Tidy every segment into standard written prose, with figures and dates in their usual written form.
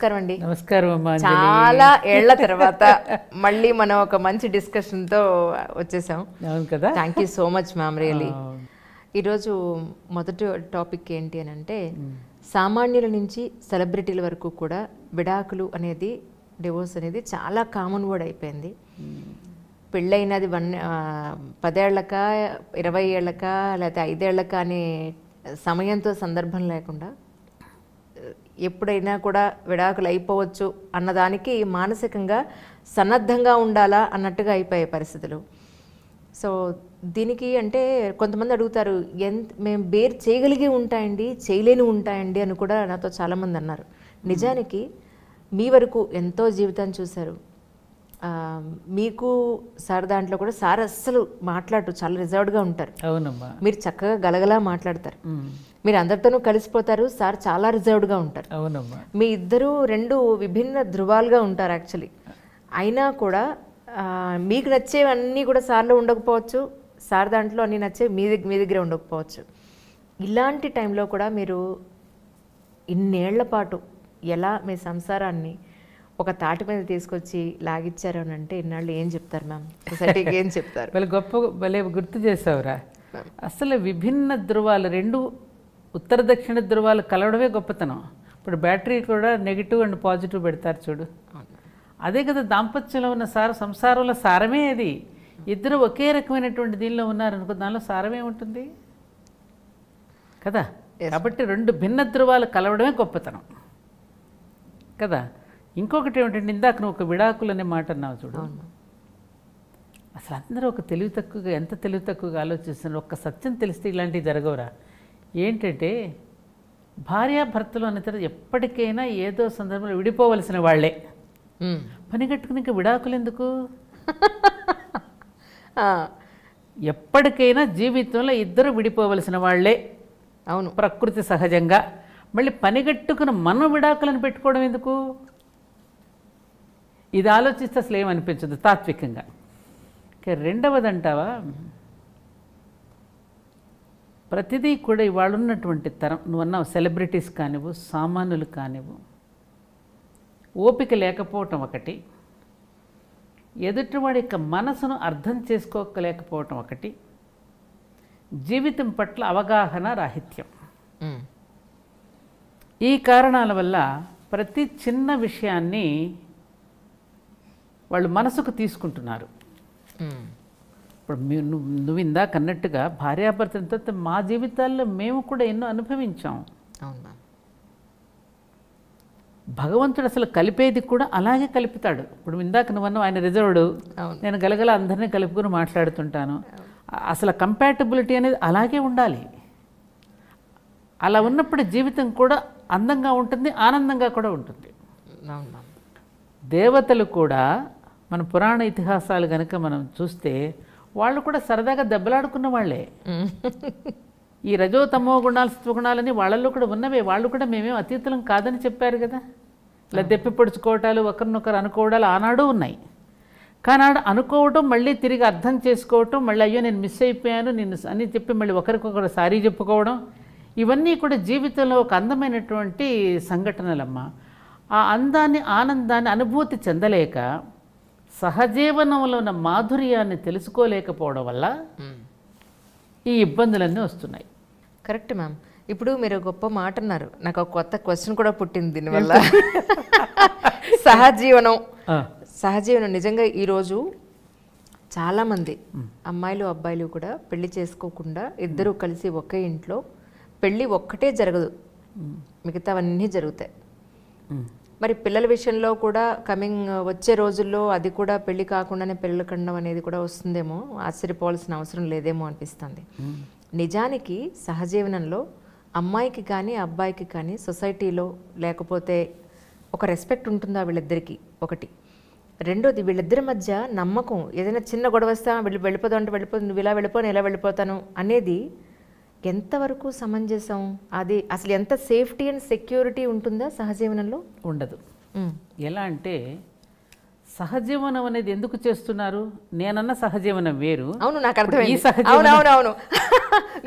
నమస్కారం అండి. నమస్కారం అమ్మా. చాలా ఏళ్ల తర్వాత మళ్ళీ మనం ఒక మంచి డిస్కషన్ తో వచ్చేసాం. అవును కదా. Thank you so much ma'am. Really ఈరోజు మొదటి టాపిక్ ఏంటి అని అంటే, సామాన్యుల నుంచి సెలబ్రిటీల వరకు కూడా విడాకులు అనేది, డివోర్స్ అనేది చాలా కామన్ వర్డ్ అయిపోయింది. పెళ్ళైనది 10 ఏళ్ళక 20 ఏళ్ళక లేకపోతే 5 ఏళ్ళక అనే సమయంతో సందర్భం లేకుండా ఎప్పుడైనా కూడా విడాకులు అయిపోవచ్చు అన్నదానికి మానసికంగా సన్నద్ధంగా ఉండాలా అన్నట్టుగా అయిపోయే పరిస్థితులు. సో దీనికి అంటే కొంతమంది అడుగుతారు, మేము బేర్ చేయగలిగి ఉంటాయండి, చేయలేని ఉంటాయండి అని కూడా నాతో చాలామంది అన్నారు. నిజానికి మీ వరకు ఎంతో జీవితాన్ని చూశారు. మీకు సార్ దాంట్లో కూడా సార్ అస్సలు మాట్లాడరు, చాలా రిజర్వ్డ్గా ఉంటారు. అవునమ్మా. మీరు చక్కగా గలగలా మాట్లాడతారు, మీరు అందరితోనూ కలిసిపోతారు. సార్ చాలా రిజర్వ్డ్గా ఉంటారు. అవునమ్మా. మీ ఇద్దరు రెండు విభిన్న ధృవాలుగా ఉంటారు యాక్చువల్లీ. అయినా కూడా మీకు నచ్చేవన్నీ కూడా సార్లో ఉండకపోవచ్చు, సార్ దాంట్లో అన్నీ నచ్చేవి మీ దగ్గర ఉండకపోవచ్చు. ఇలాంటి టైంలో కూడా మీరు ఇన్నేళ్ల పాటు ఎలా మీ సంసారాన్ని ఒక తాటి మీద తీసుకొచ్చి లాగిచ్చారు అని అంటే, ఇన్నాళ్ళు ఏం చెప్తారు మ్యామ్? సొసైటీకి ఏం చెప్తారు? భలే గుర్తు చేసావురా. అసలు విభిన్న ధృవాలు, రెండు ఉత్తర దక్షిణ ధృవాలు కలవడమే గొప్పతనం. ఇప్పుడు బ్యాటరీ కూడా నెగిటివ్ అండ్ పాజిటివ్ పెడతారు చూడు, అదే కదా దాంపత్యంలో ఉన్న సంసారంలో సారమే అది. ఇద్దరు ఒకే రకమైనటువంటి దీనిలో ఉన్నారనుకో, దానిలో సారమే ఉంటుంది కదా. కాబట్టి రెండు భిన్న ధృవాలు కలవడమే గొప్పతనం కదా. ఇంకొకటి ఏమిటంటే, ఇందాక నువ్వు ఒక విడాకులు అనే మాట అన్నావు చూడు. అసలు అందరూ ఒక ఎంత తెలివి తక్కువగా ఆలోచిస్తున్నారు. ఒక్క సత్యం తెలిస్తే ఇలాంటివి జరగవురా. ఏంటంటే, భార్యాభర్తలు అనే తర్వాత ఎప్పటికైనా ఏదో సందర్భంలో విడిపోవలసిన వాళ్ళే. పని కట్టుకుని ఇంకా విడాకులు ఎందుకు? ఎప్పటికైనా జీవితంలో ఇద్దరు విడిపోవలసిన వాళ్ళే. అవును, ప్రకృతి సహజంగా. మళ్ళీ పనిగట్టుకుని మనం విడాకులను పెట్టుకోవడం ఎందుకు? ఇది ఆలోచిస్తే అసలు ఏమనిపించదు తాత్వికంగా. ఇక రెండవదంటావా, ప్రతిదీ కూడా ఇవాళ ఉన్నటువంటి తరం, నువ్వు అన్నావు సెలబ్రిటీస్ కానివ్వు, సామాన్యులు కానివ్వు, ఓపిక లేకపోవటం ఒకటి, ఎదుటివాడి యొక్క మనసును అర్థం చేసుకోలేకపోవటం ఒకటి, జీవితం పట్ల అవగాహన రాహిత్యం. ఈ కారణాల వల్ల ప్రతి చిన్న విషయాన్ని వాళ్ళు మనసుకు తీసుకుంటున్నారు. ఇప్పుడు నువ్వు ఇందాక అన్నట్టుగా భార్యాభర్తలతో మా జీవితాల్లో మేము కూడా ఎన్నో అనుభవించాం. భగవంతుడు అసలు కలిపేది కూడా అలాగే కలుపుతాడు. ఇప్పుడు ఇందాక నువ్వన్నా ఆయన రిజర్వ్డ్, నేను గలగల అందరినీ కలుపుకుని మాట్లాడుతుంటాను. అసలు కంపాటబిలిటీ అనేది అలాగే ఉండాలి. అలా ఉన్నప్పుడు జీవితం కూడా అందంగా ఉంటుంది, ఆనందంగా కూడా ఉంటుంది. దేవతలు కూడా మన పురాణ ఇతిహాసాలు కనుక మనం చూస్తే, వాళ్ళు కూడా సరదాగా దెబ్బలాడుకున్న వాళ్ళే. ఈ రజో తమో గుణాలు సత్వగుణాలని వాళ్ళల్లో కూడా ఉన్నవే. వాళ్ళు కూడా మేమేం అతీతులం కాదని చెప్పారు కదా. ఇలా దెప్పి పొడుచుకోవటాలు, ఒకరినొకరు అనుకోవడాలు ఆనాడు ఉన్నాయి. కానీ అనుకోవటం, మళ్ళీ తిరిగి అర్థం చేసుకోవటం, మళ్ళీ అయ్యో నేను మిస్ అయిపోయాను నిన్ను అని చెప్పి మళ్ళీ ఒకరికొకరు సారీ చెప్పుకోవడం, ఇవన్నీ కూడా జీవితంలో ఒక అందమైనటువంటి సంఘటనలమ్మా. ఆ అందాన్ని, ఆనందాన్ని అనుభూతి చెందలేక, సహజీవనంలో ఉన్న మాధుర్యాన్ని తెలుసుకోలేకపోవడం వల్ల ఈ ఇబ్బందులన్నీ వస్తున్నాయి. Correct ma'am. ఇప్పుడు మీరు గొప్ప మాట అన్నారు, నాకు ఒక కొత్త క్వశ్చన్ కూడా పుట్టింది దీనివల్ల. సహజీవనం నిజంగా ఈరోజు చాలామంది అమ్మాయిలు అబ్బాయిలు కూడా పెళ్లి చేసుకోకుండా ఇద్దరు కలిసి ఒకే ఇంట్లో, పెళ్ళి ఒక్కటే జరగదు, మిగతావన్నీ జరుగుతాయి. మరి పిల్లల విషయంలో కూడా వచ్చే రోజుల్లో అది కూడా పెళ్లి కాకుండానే పిల్లలు కండం అనేది కూడా వస్తుందేమో, ఆశ్చర్యపోవాల్సిన అవసరం లేదేమో అనిపిస్తుంది. నిజానికి సహజీవనంలో అమ్మాయికి కానీ అబ్బాయికి కానీ సొసైటీలో లేకపోతే ఒక రెస్పెక్ట్ ఉంటుందా వీళ్ళిద్దరికీ? ఒకటి. రెండోది, వీళ్ళిద్దరి మధ్య నమ్మకం. ఏదైనా చిన్న గొడవ వస్తా వెళ్ళిపోతావు అంటే వెళ్ళిపోతుంది, నువ్వు ఇలా వెళ్ళిపో నేను ఎలా వెళ్ళిపోతాను అనేది ఎంతవరకు సమంజసం? అది అసలు ఎంత సేఫ్టీ అండ్ సెక్యూరిటీ ఉంటుందా సహజీవనంలో? ఉండదు. ఎలా అంటే, సహజీవనం అనేది ఎందుకు చేస్తున్నారు? నేనన్న సహజీవనం వేరు. అవును, నాకు అర్థమైంది. అవును,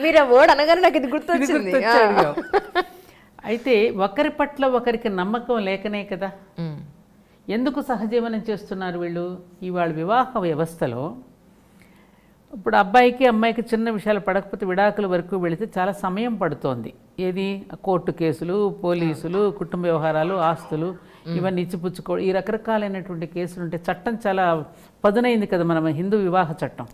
మీరు ఆ వర్డ్ అనగానే నాకు ఇది గుర్తొచ్చింది. అయితే ఒకరి పట్ల ఒకరికి నమ్మకం లేకనే కదా ఎందుకు సహజీవనం చేస్తున్నారు వీళ్ళు. ఇవాళ వివాహ వ్యవస్థలో ఇప్పుడు అబ్బాయికి అమ్మాయికి చిన్న విషయాలు పడకపోతే విడాకుల వరకు వెళితే చాలా సమయం పడుతోంది. ఏది కోర్టు కేసులు, పోలీసులు, కుటుంబ వ్యవహారాలు, ఆస్తులు ఇవన్నీ ఇచ్చిపుచ్చుకో ఈ రకరకాలైనటువంటి కేసులు ఉంటే చట్టం చాలా పదునైంది కదా మన హిందూ వివాహ చట్టం.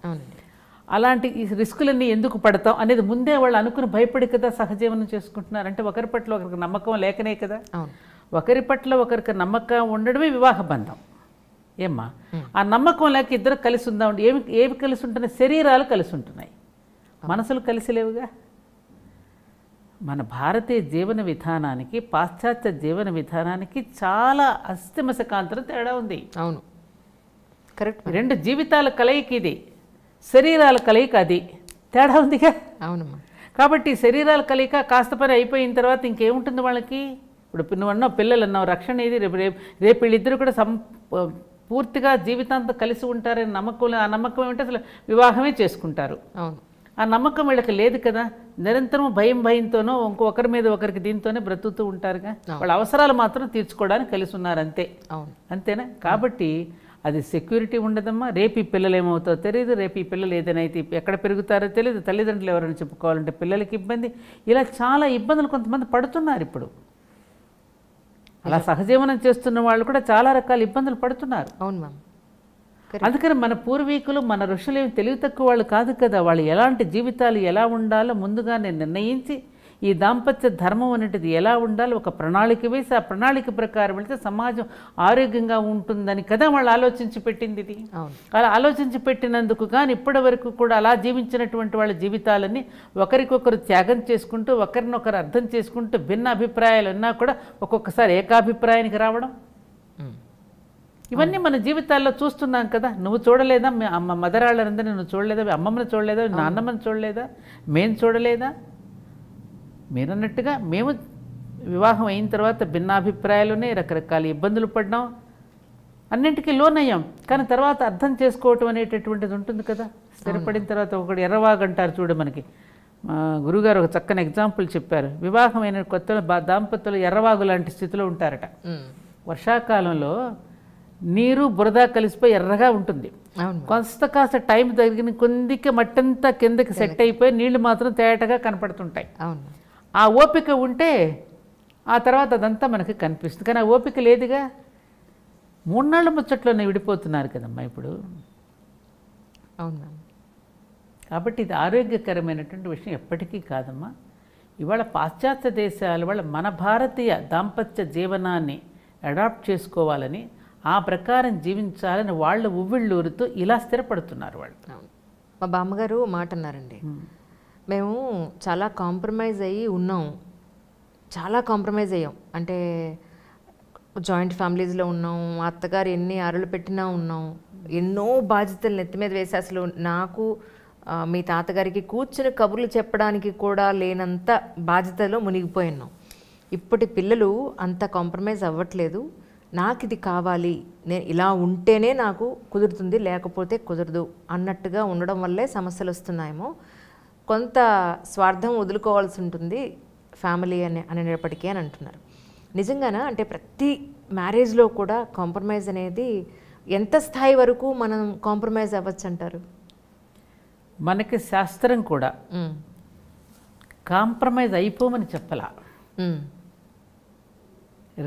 అలాంటి ఈ రిస్కులన్నీ ఎందుకు పడతాం అనేది ముందే వాళ్ళు అనుకుని భయపడి కదా సహజీవనం చేసుకుంటున్నారు. అంటే ఒకరి పట్ల ఒకరికి నమ్మకం లేకనే కదా. ఒకరి పట్ల ఒకరికి నమ్మకం ఉండడమే వివాహ బంధం. ఏమ్మా ఆ నమ్మకం లేక ఇద్దరు కలిసి ఉందామండి. ఏమి కలిసి ఉంటున్నాయి? శరీరాలు కలిసి ఉంటున్నాయి, మనసులు కలిసి లేవుగా. మన భారతీయ జీవన విధానానికి పాశ్చాత్య జీవన విధానానికి చాలా అస్థిమసకాంతరం తేడా ఉంది. అవును, కరెక్ట్. రెండు జీవితాల కలయిక ఇది, శరీరాల కలయిక అది. తేడా ఉందిగా. అవునమ్మా. కాబట్టి శరీరాల కలయిక కాస్త పని అయిపోయిన తర్వాత ఇంకేముంటుంది వాళ్ళకి. ఇప్పుడు నువ్వు అన్నావు పిల్లలు అన్నావు, రక్షణ ఇది. రేపు వీళ్ళిద్దరు కూడా పూర్తిగా జీవితాంతం కలిసి ఉంటారని నమ్మకం. ఆ నమ్మకం ఏమిటి? అసలు వివాహమే చేసుకుంటారు. అవును. ఆ నమ్మకం వీళ్ళకి లేదు కదా. నిరంతరం భయంతోనో ఒకరి మీద ఒకరికి దీంతోనే బ్రతుకుతూ ఉంటారుగా. వాళ్ళ అవసరాలు మాత్రం తీర్చుకోవడానికి కలిసి ఉన్నారు అంతే. అంతేనా? కాబట్టి అది సెక్యూరిటీ ఉండదమ్మా. రేపు ఈ పిల్లలు ఏమవుతారో తెలియదు, రేపు ఈ పిల్లలు ఏదైనా అయితే ఎక్కడ పెరుగుతారో తెలియదు, తల్లిదండ్రులు ఎవరైనా చెప్పుకోవాలంటే పిల్లలకి ఇబ్బంది. ఇలా చాలా ఇబ్బందులు కొంతమంది పడుతున్నారు ఇప్పుడు. అలా సహజీవనం చేస్తున్న వాళ్ళు కూడా చాలా రకాల ఇబ్బందులు పడుతున్నారు. అవును మ్యామ్. అందుకని మన పూర్వీకులు మన ఋషులు ఏమి తెలివి తక్కువ వాళ్ళు కాదు కదా. వాళ్ళు ఎలాంటి జీవితాలు ఎలా ఉండాలో ముందుగానే నిర్ణయించి ఈ దాంపత్య ధర్మం అనేటిది ఎలా ఉండాలో ఒక ప్రణాళిక వేసి ఆ ప్రణాళిక ప్రకారం వెళితే సమాజం ఆరోగ్యంగా ఉంటుందని కదా వాళ్ళు ఆలోచించి పెట్టింది ఇది. అలా ఆలోచించి పెట్టినందుకు కానీ ఇప్పటి వరకు కూడా అలా జీవించినటువంటి వాళ్ళ జీవితాలన్నీ ఒకరికొకరు త్యాగం చేసుకుంటూ ఒకరినొకరు అర్థం చేసుకుంటూ భిన్న అభిప్రాయాలు ఉన్నా కూడా ఒక్కొక్కసారి ఏకాభిప్రాయానికి రావడం ఇవన్నీ మన జీవితాల్లో చూస్తున్నాం కదా. నువ్వు చూడలేదా? అమ్మ మదరాళ్ళందరినీ నువ్వు చూడలేదా? అమ్మమ్మని చూడలేదా? నాన్నమ్మని చూడలేదా? మేము చూడలేదా? మీరన్నట్టుగా మేము వివాహం అయిన తర్వాత భిన్నాభిప్రాయాలునే రకరకాల ఇబ్బందులు పడ్డాం, అన్నింటికీ లోనయ్యాం. కానీ తర్వాత అర్థం చేసుకోవటం అనేటటువంటిది ఉంటుంది కదా. స్థిరపడిన తర్వాత ఒకటి ఎర్రవాగంటారు చూడు. మనకి మా గురుగారు ఒక చక్కని ఎగ్జాంపుల్ చెప్పారు. వివాహమైన కొత్తలో దాంపత్యులు ఎర్రవాగు లాంటి స్థితిలో ఉంటారట. వర్షాకాలంలో నీరు బురద కలిసిపోయి ఎర్రగా ఉంటుంది. కాస్త టైం తగిన కొద్దికి మట్టంతా కిందకి సెట్ అయిపోయి నీళ్లు మాత్రం తేటగా కనపడుతుంటాయి. ఆ ఓపిక ఉంటే ఆ తర్వాత అదంతా మనకి కనిపిస్తుంది. కానీ ఆ ఓపిక లేదుగా. 3 నాళ్ళ ముచ్చట్లోనే విడిపోతున్నారు కదమ్మా ఇప్పుడు. అవునా? కాబట్టి ఇది ఆరోగ్యకరమైనటువంటి విషయం ఎప్పటికీ కాదమ్మా. ఇవాళ పాశ్చాత్య దేశాల వాళ్ళ మన భారతీయ దాంపత్య జీవనాన్ని అడాప్ట్ చేసుకోవాలని ఆ ప్రకారం జీవించాలని వాళ్ళు ఉవ్విళ్ళూరుతూ ఇలా స్థిరపడుతున్నారు వాళ్ళు. మా బామ్మగారు మాట అన్నారండి, మేము చాలా కాంప్రమైజ్ అయ్యి ఉన్నాం, చాలా కాంప్రమైజ్ అయ్యాం. అంటే జాయింట్ ఫ్యామిలీస్లో ఉన్నాం, మా అత్తగారు ఎన్ని అరలు పెట్టినా ఉన్నాం, ఎన్నో బాధ్యతలు నెత్తి మీద వేసి అసలు నాకు మీ తాతగారికి కూర్చుని కబుర్లు చెప్పడానికి కూడా లేనంత బాధ్యతలో మునిగిపోయి ఉన్నాం. ఇప్పటి పిల్లలు అంత కాంప్రమైజ్ అవ్వట్లేదు. నాకు ఇది కావాలి, నేను ఇలా ఉంటేనే నాకు కుదురుతుంది, లేకపోతే కుదరదు అన్నట్టుగా ఉండడం వల్లే సమస్యలు వస్తున్నాయేమో. కొంత స్వార్థం వదులుకోవాల్సి ఉంటుంది ఫ్యామిలీ అనేటప్పటికీ అని అంటున్నారు. నిజంగానా? అంటే ప్రతి మ్యారేజ్లో కూడా కాంప్రమైజ్ అనేది ఎంత స్థాయి వరకు మనం కాంప్రమైజ్ అవ్వచ్చు అంటారు? మనకి శాస్త్రం కూడా కాంప్రమైజ్ అయిపోమని చెప్పలా,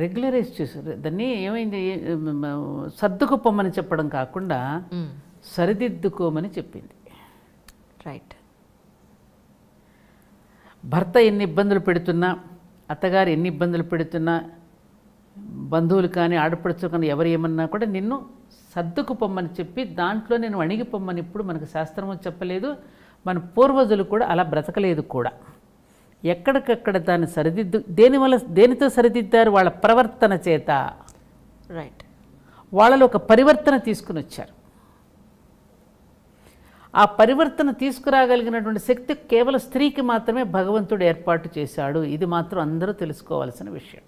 రెగ్యులరైజ్ చేశారు. దాన్ని ఏమైంది, సర్దుకుపోమని చెప్పడం కాకుండా సరిదిద్దుకోమని చెప్పింది. రైట్. భర్త ఎన్ని ఇబ్బందులు పెడుతున్నా, అత్తగారు ఎన్ని ఇబ్బందులు పెడుతున్నా, బంధువులు కానీ ఆడపడుచు కానీ ఎవరు ఏమన్నా కూడా నిన్ను సర్దుకుపోమ్మని చెప్పి దాంట్లో నేను అణిగిపోమ్మని ఇప్పుడు మనకు శాస్త్రము చెప్పలేదు. మన పూర్వజులు కూడా అలా బ్రతకలేదు కూడా. ఎక్కడికక్కడ దాన్ని దేనితో సరిదిద్దారు? వాళ్ళ ప్రవర్తన చేత. రైట్. వాళ్ళలో ఒక పరివర్తన తీసుకుని వచ్చారు. ఆ పరివర్తన తీసుకురాగలిగినటువంటి శక్తి కేవలం స్త్రీకి మాత్రమే భగవంతుడు ఏర్పాటు చేశాడు. ఇది మాత్రం అందరూ తెలుసుకోవాల్సిన విషయం.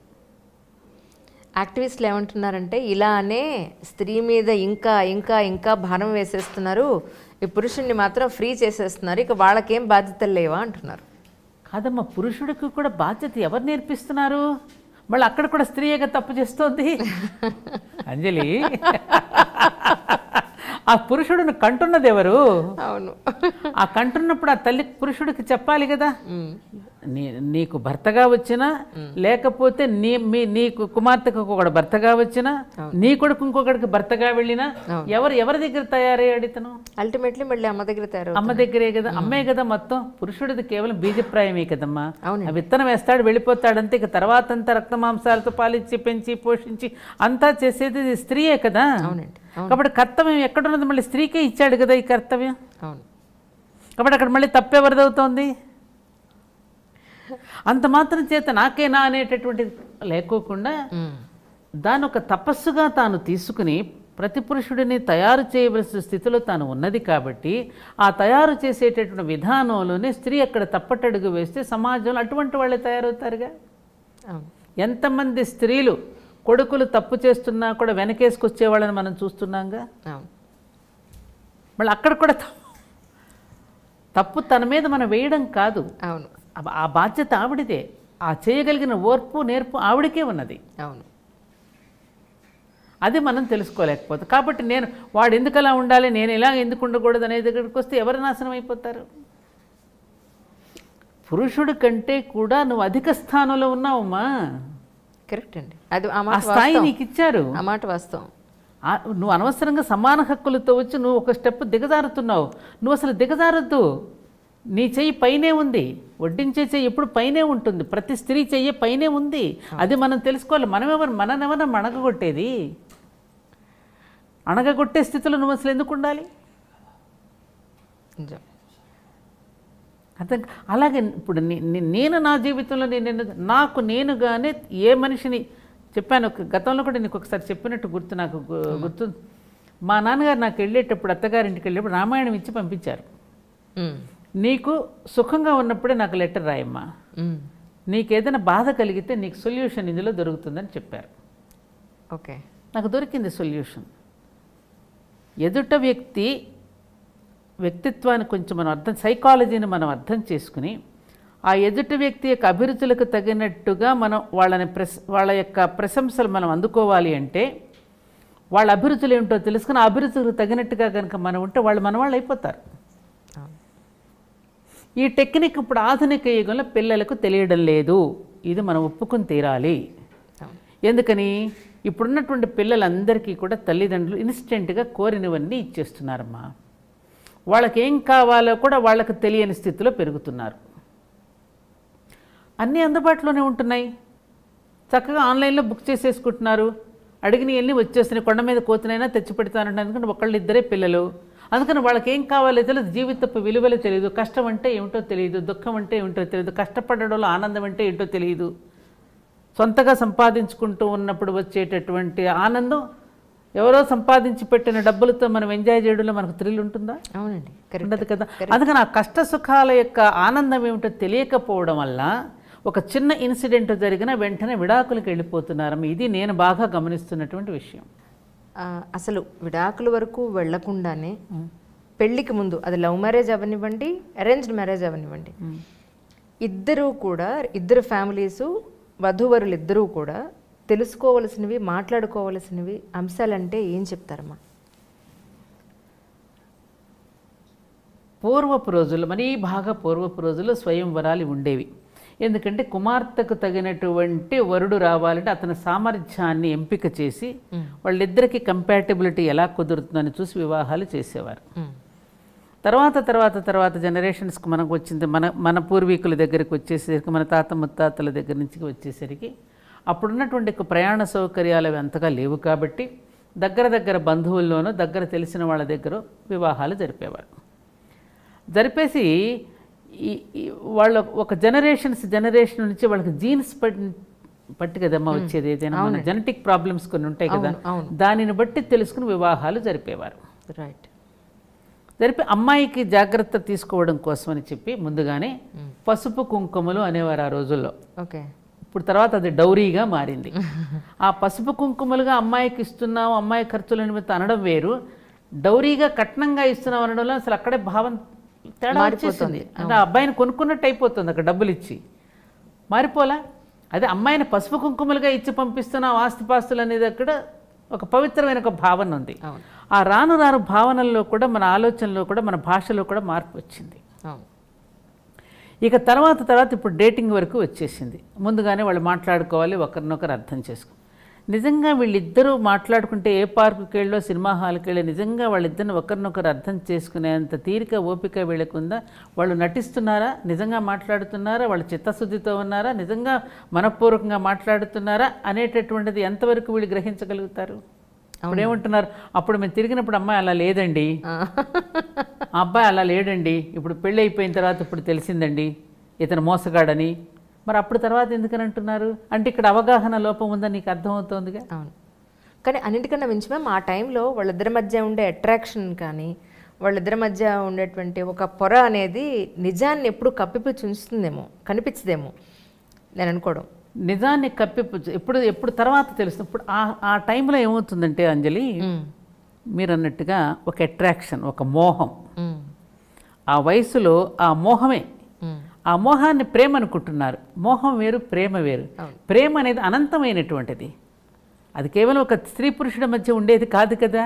యాక్టివిస్టులు ఏమంటున్నారంటే ఇలానే స్త్రీ మీద ఇంకా ఇంకా ఇంకా భారం వేసేస్తున్నారు, ఈ పురుషుణ్ణి మాత్రం ఫ్రీ చేసేస్తున్నారు, ఇక వాళ్ళకేం బాధ్యతలు లేవా అంటున్నారు. కాదమ్మా, పురుషుడికి కూడా బాధ్యత ఎవరు నేర్పిస్తున్నారు? మళ్ళీ అక్కడ కూడా స్త్రీగా తప్పు చేస్తోంది అంజలి. ఆ పురుషుడిని కంటున్నది ఎవరు? అవును. ఆ కంటున్నప్పుడు ఆ తల్లి పురుషుడికి చెప్పాలి కదా, నీకు భర్తగా వచ్చినా, లేకపోతే నీకు కుమార్తెకు ఒకడు భర్తగా వచ్చినా, నీ కొడుకు ఇంకొకడికి భర్తగా వెళ్ళినా ఎవరి దగ్గర తయారయ్యాడు ఇతను? అల్టిమేట్లీ మళ్ళీ అమ్మ దగ్గర తయారు, అమ్మ దగ్గరే కదా. అమ్మే కదా మొత్తం. పురుషుడిది కేవలం బీజప్రాయమే కదమ్మా. ఆ విత్తనం వేస్తాడు, వెళ్ళిపోతాడంతే. ఇక తర్వాత అంతా రక్త మాంసాలతో పాలిచ్చి పెంచి పోషించి అంతా చేసేది స్త్రీయే కదా. కాబట్టి కర్తవ్యం ఎక్కడున్నది? మళ్ళీ స్త్రీకే ఇచ్చాడు కదా ఈ కర్తవ్యం. కాబట్టి అక్కడ మళ్ళీ తప్పెవరిదవుతోంది? అంత మాత్రం చేత నాకేనా అనేటటువంటిది లేకోకుండా దాని ఒక తపస్సుగా తాను తీసుకుని ప్రతి పురుషుడిని తయారు చేయవలసిన స్థితిలో తాను ఉన్నది. కాబట్టి ఆ తయారు చేసేటటువంటి విధానంలోనే స్త్రీ అక్కడ తప్పటడుగు వేస్తే సమాజంలో అటువంటి వాళ్ళే తయారవుతారుగా. ఎంతమంది స్త్రీలు కొడుకులు తప్పు చేస్తున్నా కూడా వెనకేసుకొచ్చే వాళ్ళని మనం చూస్తున్నాంగా. మళ్ళీ అక్కడ కూడా తప్పు తన మీద మనం వేయడం కాదు. అవును, ఆ బాధ్యత ఆవిడిదే. ఆ చేయగలిగిన ఓర్పు నేర్పు ఆవిడకే ఉన్నది. అవును, అది మనం తెలుసుకోలేకపోతే. కాబట్టి వాడు ఎందుకు అలా ఉండాలి, నేను ఇలా ఎందుకు ఉండకూడదు అనే దగ్గరికి వస్తే ఎవరు నాశనం అయిపోతారు? పురుషుడి కంటే కూడా నువ్వు అధిక స్థానంలో ఉన్నావమ్మా. కరెక్ట్ అండి. అది ఆ స్థాయి నీకు ఇచ్చారు. ఆ మాట వాస్తవం. నువ్వు అనవసరంగా సమాన హక్కులతో వచ్చి నువ్వు ఒక స్టెప్ దిగజారుతున్నావు. నువ్వు అసలు దిగజారద్దు. నీ చెయ్యి పైనే ఉంది. వడ్డించే చెయ్యి ఎప్పుడు పైనే ఉంటుంది. ప్రతి స్త్రీ చెయ్యి పైనే ఉంది. అది మనం తెలుసుకోవాలి. మననెవరన్నా అణగగొట్టేది? అణగగొట్టే స్థితిలో నువ్వు అసలు ఎందుకు ఉండాలి? అర్థం. అలాగే ఇప్పుడు నేను నా జీవితంలో నాకు నేనుగానే ఏ మనిషిని చెప్పాను. గతంలో కూడా నీకు ఒకసారి చెప్పినట్టు నాకు గుర్తు. మా నాన్నగారు నాకు వెళ్ళేటప్పుడు, అత్తగారింటికి వెళ్ళేటప్పుడు రామాయణం ఇచ్చి పంపించారు. నీకు సుఖంగా ఉన్నప్పుడే నాకు లెటర్ రాయమ్మా, నీకు ఏదైనా బాధ కలిగితే నీకు సొల్యూషన్ ఇందులో దొరుకుతుందని చెప్పారు. ఓకే, నాకు దొరికింది సొల్యూషన్. ఎదుట వ్యక్తిత్వాన్ని కొంచెం మనం సైకాలజీని మనం అర్థం చేసుకుని ఆ ఎదుటి వ్యక్తి యొక్క అభిరుచులకు తగినట్టుగా మనం వాళ్ళ యొక్క ప్రశంసలు మనం అందుకోవాలి అంటే వాళ్ళ అభిరుచులు ఏమిటో తెలుసుకుని ఆ అభిరుచులకు తగినట్టుగా కనుక మనం ఉంటే వాళ్ళు అయిపోతారు. ఈ టెక్నిక్ ఇప్పుడు ఆధునిక యుగంలో పిల్లలకు తెలియడం లేదు. ఇది మనం ఒప్పుకుని తీరాలి. ఎందుకని? ఇప్పుడున్నటువంటి పిల్లలందరికీ కూడా తల్లిదండ్రులు ఇన్స్టెంట్గా కోరినవన్నీ ఇచ్చేస్తున్నారమ్మా. వాళ్ళకి ఏం కావాలో కూడా వాళ్ళకి తెలియని స్థితిలో పెరుగుతున్నారు. అన్నీ అందుబాటులోనే ఉంటున్నాయి. చక్కగా ఆన్లైన్లో బుక్ చేసేసుకుంటున్నారు. అడిగినవన్నీ వచ్చేస్తున్నాయి. కొండ మీద కోతినైనా తెచ్చి పెడతానంటే అందుకని ఒకళ్ళు ఇద్దరే పిల్లలు. అందుకని వాళ్ళకి ఏం కావాలో తెలియదు. జీవితపు విలువలు తెలియదు. కష్టం అంటే ఏమిటో తెలియదు. దుఃఖం అంటే ఏమిటో తెలియదు. కష్టపడడంలో ఆనందం అంటే ఏంటో తెలియదు. సొంతగా సంపాదించుకుంటూ ఉన్నప్పుడు వచ్చేటటువంటి ఆనందం ఎవరో సంపాదించి పెట్టిన డబ్బులతో మనం ఎంజాయ్ చేయడంలో మనకు థ్రిల్ ఉంటుందా? అవునండి, ఉండదు కదా. అందుకని ఆ కష్ట సుఖాల యొక్క ఆనందం ఏమిటో తెలియకపోవడం వల్ల ఒక చిన్న ఇన్సిడెంట్ జరిగిన వెంటనే విడాకులకు వెళ్ళిపోతున్నారు. ఇది నేను బాగా గమనిస్తున్నటువంటి విషయం. అసలు విడాకుల వరకు వెళ్లకుండానే పెళ్లికి ముందు, అది లవ్ మ్యారేజ్ అవనివ్వండి, అరేంజ్డ్ మ్యారేజ్ అవనివ్వండి, ఇద్దరు ఫ్యామిలీసు, వధూవరులు ఇద్దరూ కూడా తెలుసుకోవలసినవి, మాట్లాడుకోవలసినవి అంశాలంటే ఏం చెప్తారమ్మా? పూర్వపు రోజుల్లో, మరీ బాగా పూర్వపు రోజుల్లో స్వయంవరాలు ఉండేవి. ఎందుకంటే కుమార్తెకు తగినటువంటి వరుడు రావాలంటే అతని సామర్థ్యాన్ని ఎంపిక చేసి వాళ్ళిద్దరికీ కంపాటబిలిటీ ఎలా కుదురుతుందని చూసి వివాహాలు చేసేవారు. తర్వాత జనరేషన్స్కి మనకు వచ్చింది, మన పూర్వీకుల దగ్గరికి వచ్చేసరికి, మన తాత ముత్తాతల దగ్గర నుంచి వచ్చేసరికి అప్పుడున్నటువంటి ప్రయాణ సౌకర్యాలు అవి అంతగా లేవు. కాబట్టి దగ్గర బంధువుల్లోనూ, దగ్గర తెలిసిన వాళ్ళ దగ్గర వివాహాలు జరిపేసి వాళ్ళ ఒక జనరేషన్ నుంచి వాళ్ళకి జీన్స్ పట్టి కదమ్మా వచ్చేది. ఏదైనా మన జెనెటిక్ ప్రాబ్లమ్స్ కొన్ని ఉంటాయి కదా, దానిని బట్టి తెలుసుకుని వివాహాలు జరిపేవారు. రైట్. జరిపి అమ్మాయికి జాగ్రత్త తీసుకోవడం కోసం అని చెప్పి ముందుగానే పసుపు కుంకుమలు అనేవారు ఆ రోజుల్లో. ఓకే. ఇప్పుడు తర్వాత అది డౌరీగా మారింది. ఆ పసుపు కుంకుమలుగా అమ్మాయికి ఇస్తున్నాం, అమ్మాయి ఖర్చుల నిమిత్తం అనడం వేరు, డౌరీగా కట్నంగా ఇస్తున్నాం అనడంలో అసలు అక్కడే భావం తేడా వచ్చేసింది. అంటే ఆ అబ్బాయిని కొనుక్కున్నట్టు అయిపోతుంది అక్కడ డబ్బులు ఇచ్చి. మారిపోలా? అదే అమ్మాయిని పసుపు కుంకుమలుగా ఇచ్చి పంపిస్తున్నాం ఆస్తిపాస్తులు అనేది అక్కడ ఒక పవిత్రమైన ఒక భావన ఉంది. ఆ రాను రాను భావనల్లో కూడా మన ఆలోచనలో కూడా మన భాషలో కూడా మార్పు వచ్చింది. ఇక తర్వాత ఇప్పుడు డేటింగ్ వరకు వచ్చేసింది. ముందుగానే వాళ్ళు మాట్లాడుకోవాలి, ఒకరినొకరు అర్థం చేసుకో. నిజంగా వీళ్ళిద్దరూ మాట్లాడుకుంటే ఏ పార్కుకి వెళ్ళో సినిమా హాల్కి వెళ్ళి నిజంగా వాళ్ళిద్దరిని ఒకరినొకరు అర్థం చేసుకునేంత తీరిక ఓపిక వీళ్ళకుందా? వాళ్ళు నటిస్తున్నారా? నిజంగా మాట్లాడుతున్నారా? వాళ్ళు చిత్తశుద్ధితో ఉన్నారా? నిజంగా మనపూర్వకంగా మాట్లాడుతున్నారా అనేటటువంటిది ఎంతవరకు వీళ్ళు గ్రహించగలుగుతారు? అప్పుడు ఏమంటున్నారు, అప్పుడు మేము తిరిగినప్పుడు అమ్మాయి అలా లేదండి, ఆ అబ్బాయి అలా లేడండి, ఇప్పుడు పెళ్ళి అయిపోయిన తర్వాత ఇప్పుడు తెలిసిందండి ఇతను మోసగాడని. మరి అప్పుడు తర్వాత ఎందుకని అంటున్నారు అంటే ఇక్కడ అవగాహన లోపం ఉందని నీకు అర్థమవుతోందిగా. అవును, కానీ అన్నిటికన్నా మించి మ్యామ్ ఆ టైంలో వాళ్ళిద్దరి మధ్య ఉండే అట్రాక్షన్ కానీ వాళ్ళిద్దరి మధ్య ఉండేటువంటి ఒక పొర అనేది నిజాన్ని ఎప్పుడు కప్పిపుచ్చి ఉంచుతుందేమో, కనిపించదేమో నేను అనుకోవడం. నిజాన్ని కప్పిపుచ్చు ఎప్పుడు తర్వాత తెలుస్తుంది. ఇప్పుడు ఆ టైంలో ఏమవుతుందంటే అంజలి, మీరు అన్నట్టుగా ఒక అట్రాక్షన్, ఒక మోహం, ఆ వయసులో ఆ మోహమే, ఆ మోహాన్ని ప్రేమ అనుకుంటున్నారు. మోహం వేరు, ప్రేమ వేరు. ప్రేమ అనేది అనంతమైనటువంటిది. అది కేవలం ఒక స్త్రీ పురుషుడి మధ్య ఉండేది కాదు కదా.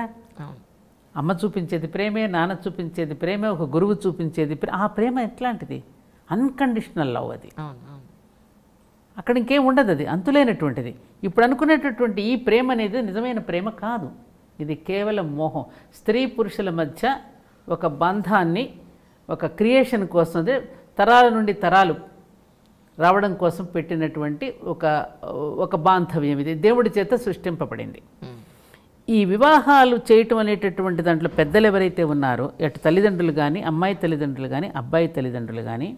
అమ్మ చూపించేది ప్రేమే, నాన్న చూపించేది ప్రేమే, ఒక గురువు చూపించేది ఆ ప్రేమ ఎట్లాంటిది? అన్కండిషనల్ లవ్ అది. అక్కడ ఇంకేం ఉండదు, అది అంతులేనటువంటిది. ఇప్పుడు అనుకునేటటువంటి ఈ ప్రేమ అనేది నిజమైన ప్రేమ కాదు. ఇది కేవలం మోహం. స్త్రీ పురుషుల మధ్య ఒక బంధాన్ని, ఒక క్రియేషన్ కోసం, తరాల నుండి తరాలు రావడం కోసం పెట్టినటువంటి ఒక బాంధవ్యం. ఇది దేవుడి చేత సృష్టింపబడింది. ఈ వివాహాలు చేయటం అనేటటువంటి దాంట్లో పెద్దలు ఎవరైతే ఉన్నారో, అటు తల్లిదండ్రులు కానీ, అమ్మాయి తల్లిదండ్రులు కానీ, అబ్బాయి తల్లిదండ్రులు కానీ,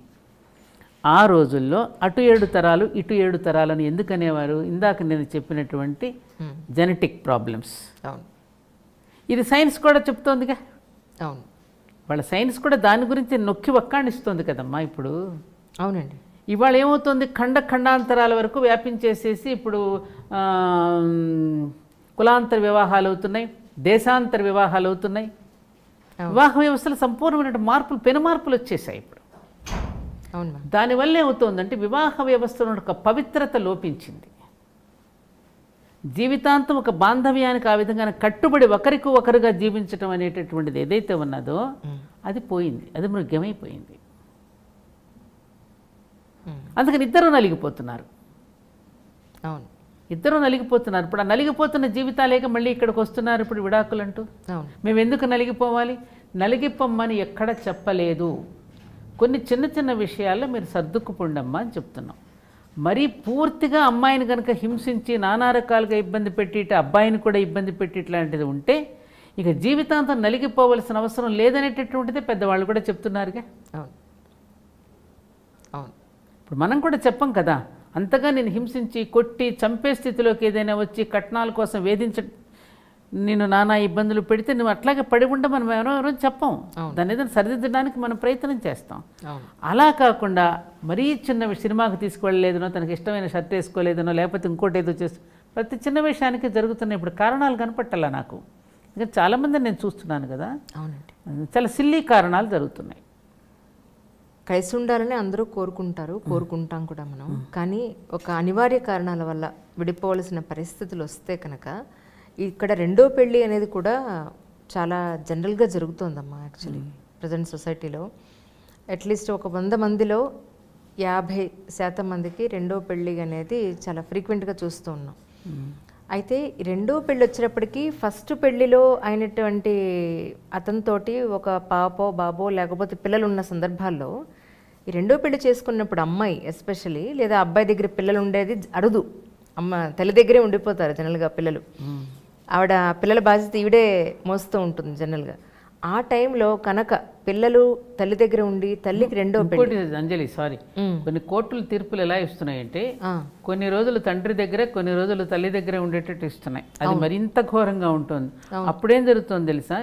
ఆ రోజుల్లో అటు 7 తరాలు ఇటు 7 తరాలని ఎందుకనేవారు? ఇందాక నేను చెప్పినటువంటి జెనెటిక్ ప్రాబ్లమ్స్. ఇది సైన్స్ కూడా చెప్తోందిగా. అవును, వాళ్ళ సైన్స్ కూడా దాని గురించి నొక్కి వక్కాణిస్తుంది కదమ్మా ఇప్పుడు. అవునండి. ఇవాళ ఏమవుతుంది, ఖండాంతరాల వరకు వ్యాపించేసేసి ఇప్పుడు కులాంతర వివాహాలు అవుతున్నాయి, దేశాంతర వివాహాలు అవుతున్నాయి. వివాహ వ్యవస్థలో సంపూర్ణమైన మార్పులు, పెను మార్పులు వచ్చేసాయి ఇప్పుడు. దానివల్ల ఏమవుతుందంటే వివాహ వ్యవస్థలో ఒక పవిత్రత లోపించింది. జీవితాంతం ఒక బాంధవ్యానికి ఆ విధంగా కట్టుబడి ఒకరికి ఒకరుగా జీవించటం అనేటటువంటిది ఏదైతే ఉన్నదో అది పోయింది, అది మృగ్యమైపోయింది. అందుకని ఇద్దరు నలిగిపోతున్నారు. అవును, ఇద్దరు నలిగిపోతున్నారు. ఇప్పుడు ఆ నలిగిపోతున్న జీవితాలేక మళ్ళీ ఇక్కడికి వస్తున్నారు ఇప్పుడు విడాకులు అంటూ. మేము ఎందుకు నలిగిపోవాలి? నలిగిపోమ్మని ఎక్కడ చెప్పలేదు. కొన్ని చిన్న చిన్న విషయాల్లో మీరు సర్దుకుపోండమ్మా అని చెప్తున్నాం. మరీ పూర్తిగా అమ్మాయిని కనుక హింసించి నానా రకాలుగా ఇబ్బంది పెట్టి అబ్బాయిని కూడా ఇబ్బంది పెట్టి ఇట్లాంటిది ఉంటే ఇక జీవితాంతం నలిగిపోవలసిన అవసరం లేదనేటటువంటిదే పెద్దవాళ్ళు కూడా చెప్తున్నారుగా. అవును, అవును. ఇప్పుడు మనం కూడా చెప్పం కదా, అంతగా నేను హింసించి కొట్టి చంపే స్థితిలోకి ఏదైనా వచ్చి కట్నాల కోసం నేను నానా ఇబ్బందులు పెడితే నువ్వు అట్లాగే పడి ఉంటే మనం ఎవరో చెప్పాం. దాన్ని ఏదైనా సరిదిద్దడానికి మనం ప్రయత్నం చేస్తాం. అలా కాకుండా మరీ చిన్న సినిమాకి తీసుకువెళ్ళలేదనో, తనకి ఇష్టమైన షర్ట్ వేసుకోలేదనో, లేకపోతే ఇంకోటి ఏదో చేస్తూ ప్రతి చిన్న విషయానికి జరుగుతున్నాయి. ఇప్పుడు కారణాలు కనపట్టాలా నాకు? ఇంకా చాలామంది నేను చూస్తున్నాను కదా. అవునండి, చాలా సిల్లీ కారణాలు జరుగుతున్నాయి. కలిసి ఉండాలని అందరూ కోరుకుంటాం కూడా మనం. కానీ ఒక అనివార్య కారణాల వల్ల విడిపోవలసిన పరిస్థితులు వస్తే కనుక ఇక్కడ రెండో పెళ్ళి అనేది కూడా చాలా జనరల్గా జరుగుతోందమ్మా. యాక్చువల్లీ ప్రజెంట్ సొసైటీలో అట్లీస్ట్ ఒక 100 మందిలో 50% మందికి రెండో పెళ్ళి అనేది చాలా ఫ్రీక్వెంట్గా చూస్తూ ఉన్నాం. అయితే రెండో పెళ్ళి వచ్చేటప్పటికి ఫస్ట్ పెళ్ళిలో అయినటువంటి అతనితోటి ఒక పాపో బాబో లేకపోతే పిల్లలు ఉన్న సందర్భాల్లో ఈ రెండో పెళ్లి చేసుకున్నప్పుడు అమ్మాయి ఎస్పెషలీ లేదా అబ్బాయి దగ్గర పిల్లలు ఉండేది అరుదు. తల్లి దగ్గరే ఉండిపోతారు జనరల్గా పిల్లలు. ఆవిడ పిల్లల బాధ్యత ఈవిడే మోస్తూ ఉంటుంది జనరల్గా. ఆ టైంలో కనుక పిల్లలు తల్లి దగ్గర ఉండి తల్లికి రెండో పెళ్లి. అంజలి సారీ, కొన్ని కోర్టులు తీర్పులు ఎలా ఇస్తున్నాయంటే కొన్ని రోజులు తండ్రి దగ్గర కొన్ని రోజులు తల్లి దగ్గర ఉండేటట్టు ఇస్తున్నాయి. అది మరింత ఘోరంగా ఉంటుంది. అప్పుడేం జరుగుతుంది తెలుసా,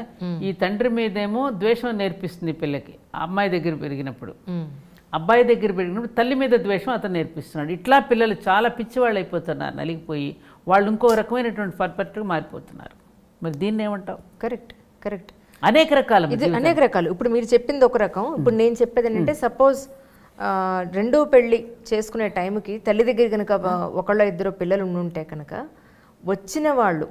ఈ తండ్రి మీదేమో ద్వేషం నేర్పిస్తుంది పిల్లకి అమ్మాయి దగ్గర పెరిగినప్పుడు, అబ్బాయి దగ్గర పెరిగినప్పుడు తల్లి మీద ద్వేషం అతను నేర్పిస్తున్నాడు. ఇట్లా పిల్లలు చాలా పిచ్చివాళ్ళు అయిపోతున్నారు, నలిగిపోయి వాళ్ళు ఇంకో రకమైనటువంటి పర్ఫెక్ట్గా మారిపోతున్నారు. మరి దీన్ని ఏమంటావు? Correct, correct. అనేక రకాల ఇది అనేక రకాలు. ఇప్పుడు మీరు చెప్పింది ఒక రకం, ఇప్పుడు నేను చెప్పేది ఏంటంటే సపోజ్ రెండో పెళ్ళి చేసుకునే టైంకి తల్లి దగ్గర కనుక ఒకళ్ళ ఇద్దరు పిల్లలు ఉండుంటే కనుక వచ్చిన వాళ్ళు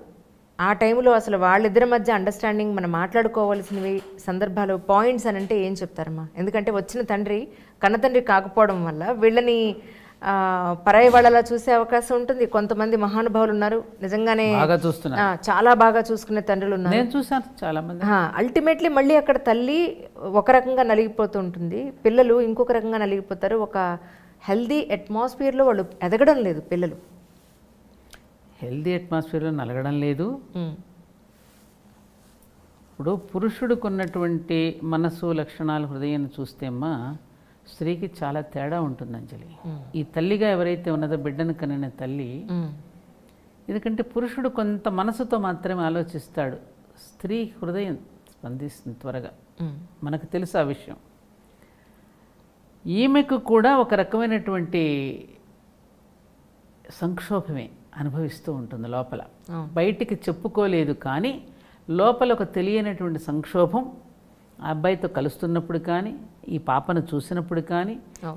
ఆ టైంలో అసలు వాళ్ళిద్దరి మధ్య అండర్స్టాండింగ్ మనం మాట్లాడుకోవాల్సినవి సందర్భాలు పాయింట్స్ అని అంటే ఏం చెప్తారమ్మా? ఎందుకంటే వచ్చిన తండ్రి కన్నతండ్రి కాకపోవడం వల్ల వీళ్ళని పరాయి వాళ్ళలా చూసే అవకాశం ఉంటుంది. కొంతమంది మహానుభావులు ఉన్నారు నిజంగానే చాలా బాగా చూసుకునే తండ్రులు ఉన్నారు, నేను చూసాను చాలా మంది. అల్టిమేట్లీ మళ్ళీ అక్కడ తల్లి ఒక రకంగా నలిగిపోతూ ఉంటుంది, పిల్లలు ఇంకొక రకంగా నలిగిపోతారు. ఒక హెల్దీ అట్మాస్ఫియర్లో వాళ్ళు ఎదగడం లేదు పిల్లలు. హెల్దీ అట్మాస్ఫియర్లో నలగడం లేదు. ఇప్పుడు పురుషుడికి ఉన్నటువంటి మనసు లక్షణాలు హృదయాన్ని చూస్తే అమ్మా స్త్రీకి చాలా తేడా ఉంటుంది అంజలి. ఈ తల్లిగా ఎవరైతే ఉన్నదో బిడ్డను కనిన తల్లి, ఎందుకంటే పురుషుడు కొంత మనసుతో మాత్రమే ఆలోచిస్తాడు, స్త్రీ హృదయం స్పందిస్తుంది త్వరగా, మనకు తెలుసు ఆ విషయం. ఈమెకు కూడా ఒక రకమైనటువంటి సంక్షోభమే అనుభవిస్తూ ఉంటుంది లోపల, బయటికి చెప్పుకోలేదు కానీ లోపల ఒక తెలియనటువంటి సంక్షోభం ఆ అబ్బాయితో కలుస్తున్నప్పుడు కానీ ఈ పాపను చూసినప్పుడు కానీ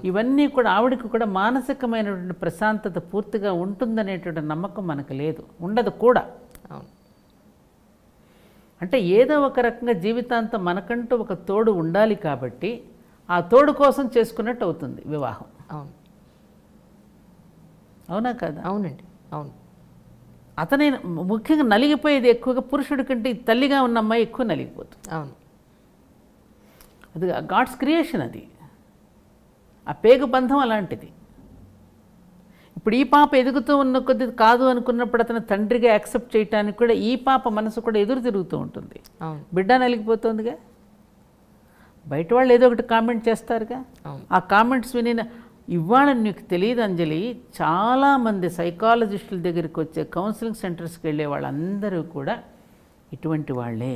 ఇవన్నీ కూడా ఆవిడకి కూడా మానసికమైనటువంటి ప్రశాంతత పూర్తిగా ఉంటుందనేటువంటి నమ్మకం మనకు లేదు, ఉండదు కూడా. అంటే ఏదో ఒక రకంగా జీవితాంతం మనకంటూ ఒక తోడు ఉండాలి కాబట్టి ఆ తోడు కోసం చేసుకున్నట్టు అవుతుంది వివాహం. అవునా కదా? అవునండి, అవును. అతనే ముఖ్యంగా నలిగిపోయేది ఎక్కువగా పురుషుడి కంటే తల్లిగా ఉన్న అమ్మాయి ఎక్కువ నలిగిపోతుంది. అవును, అది గాడ్స్ క్రియేషన్, అది ఆ పేగు బంధం అలాంటిది. ఇప్పుడు ఈ పాప ఎదుగుతూ ఉన్న కొద్ది కాదు అనుకున్నప్పుడు అతను తండ్రిగా యాక్సెప్ట్ చేయడానికి కూడా ఈ పాప మనసు కూడా ఎదురు తిరుగుతూ ఉంటుంది. బిడ్డ నలిగిపోతుందిగా, బయట వాళ్ళు ఏదో ఒకటి కామెంట్ చేస్తారుగా, ఆ కామెంట్స్ విని ఇవాళ నీకు తెలియదు అంజలి, చాలామంది సైకాలజిస్టుల దగ్గరికి వచ్చే కౌన్సిలింగ్ సెంటర్స్కి వెళ్ళే వాళ్ళందరూ కూడా ఇటువంటి వాళ్ళే.